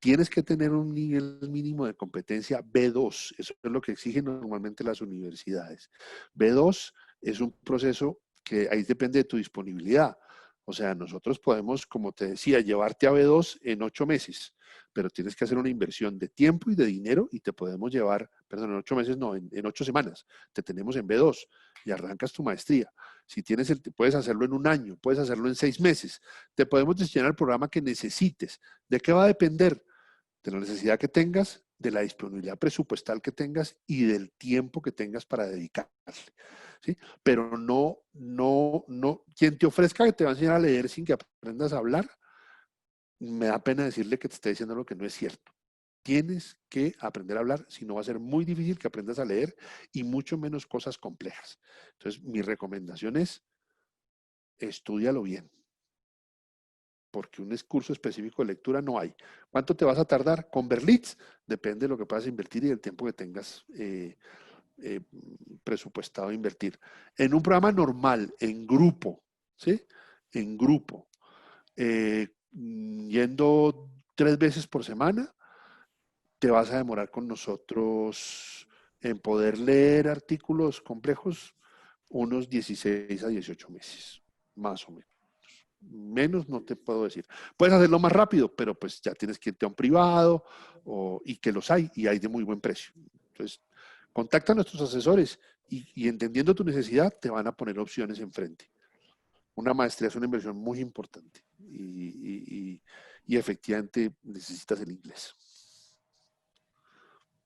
tienes que tener un nivel mínimo de competencia B2. Eso es lo que exigen normalmente las universidades. B2 es un proceso que ahí depende de tu disponibilidad. O sea, nosotros podemos, como te decía, llevarte a B2 en 8 meses, pero tienes que hacer una inversión de tiempo y de dinero y te podemos llevar, perdón, en 8 meses no, en 8 semanas. Te tenemos en B2 y arrancas tu maestría. Si tienes puedes hacerlo en un año, puedes hacerlo en 6 meses. Te podemos diseñar el programa que necesites. ¿De qué va a depender? De la necesidad que tengas, de la disponibilidad presupuestal que tengas y del tiempo que tengas para dedicarle. ¿Sí? Pero quien te ofrezca que te va a enseñar a leer sin que aprendas a hablar, me da pena decirle que te esté diciendo lo que no es cierto. Tienes que aprender a hablar, si no va a ser muy difícil que aprendas a leer y mucho menos cosas complejas. Entonces, mi recomendación es, estúdialo bien, porque un curso específico de lectura no hay. ¿Cuánto te vas a tardar? Con Berlitz, depende de lo que puedas invertir y del tiempo que tengas presupuestado a invertir. En un programa normal, en grupo, ¿sí? En grupo, yendo 3 veces por semana, te vas a demorar con nosotros en poder leer artículos complejos unos 16 a 18 meses, más o menos. Menos no te puedo decir. Puedes hacerlo más rápido, pero pues ya tienes que irte a un privado y que los hay y hay de muy buen precio. Entonces, contacta a nuestros asesores y entendiendo tu necesidad te van a poner opciones enfrente. Una maestría es una inversión muy importante y efectivamente necesitas el inglés.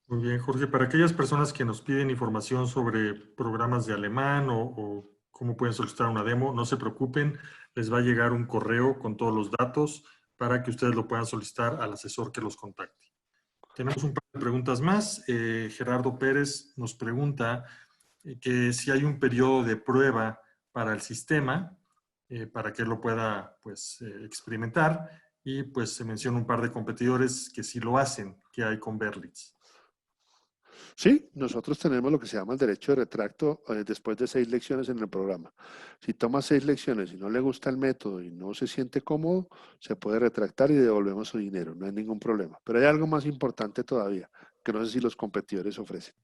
Muy bien, Jorge. Para aquellas personas que nos piden información sobre programas de alemán o cómo pueden solicitar una demo, no se preocupen, les va a llegar un correo con todos los datos para que ustedes lo puedan solicitar al asesor que los contacte. Tenemos un par preguntas más. Gerardo Pérez nos pregunta que si hay un periodo de prueba para el sistema, para que él lo pueda pues, experimentar. Y pues se menciona un par de competidores que sí lo hacen, que hay con Berlitz. Sí, nosotros tenemos lo que se llama el derecho de retracto después de 6 lecciones en el programa. Si toma 6 lecciones y no le gusta el método y no se siente cómodo, se puede retractar y devolvemos su dinero, no hay ningún problema. Pero hay algo más importante todavía, que no sé si los competidores ofrecen.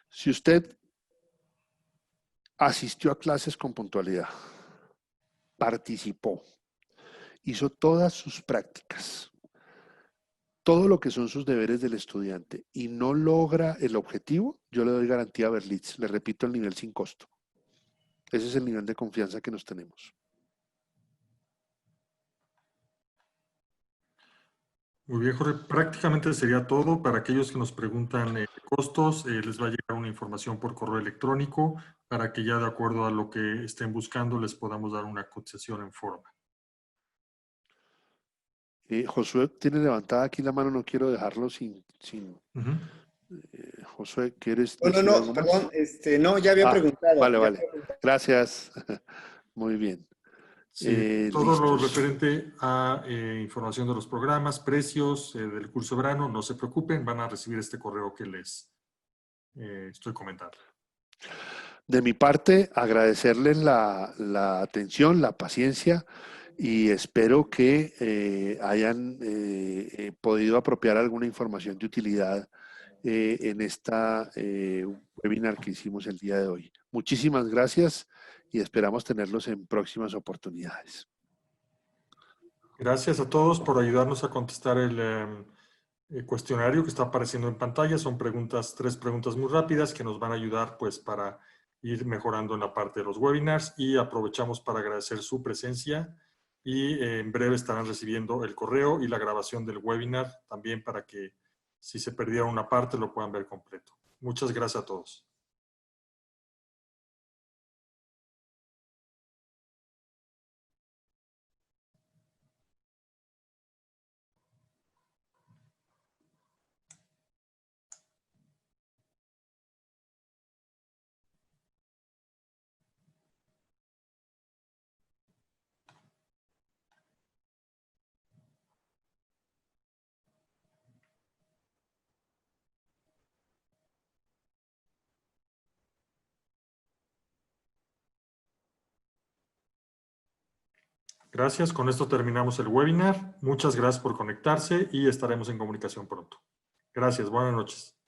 Si usted asistió a clases con puntualidad, participó, hizo todas sus prácticas, todo lo que son sus deberes del estudiante y no logra el objetivo, yo le doy garantía a Berlitz. Le repito, el nivel sin costo. Ese es el nivel de confianza que nos tenemos. Muy bien, Jorge. Prácticamente sería todo. Para aquellos que nos preguntan costos, les va a llegar una información por correo electrónico para que ya de acuerdo a lo que estén buscando les podamos dar una cotización en forma. Josué tiene levantada aquí la mano, no quiero dejarlo sin... Josué, ¿quieres decir algo más? Perdón, no, ya había preguntado. Vale, vale. Gracias. Muy bien. Sí, todo lo referente a información de los programas, precios del curso de verano, no se preocupen, van a recibir este correo que les estoy comentando. De mi parte, agradecerles la atención, la paciencia y espero que hayan podido apropiar alguna información de utilidad en esta webinar que hicimos el día de hoy. Muchísimas gracias y esperamos tenerlos en próximas oportunidades. Gracias a todos por ayudarnos a contestar el cuestionario que está apareciendo en pantalla. Son preguntas, 3 preguntas muy rápidas que nos van a ayudar pues para ir mejorando en la parte de los webinars y aprovechamos para agradecer su presencia y en breve estarán recibiendo el correo y la grabación del webinar también para que si se perdieron una parte lo puedan ver completo. Muchas gracias a todos. Gracias, con esto terminamos el webinar. Muchas gracias por conectarse y estaremos en comunicación pronto. Gracias, buenas noches.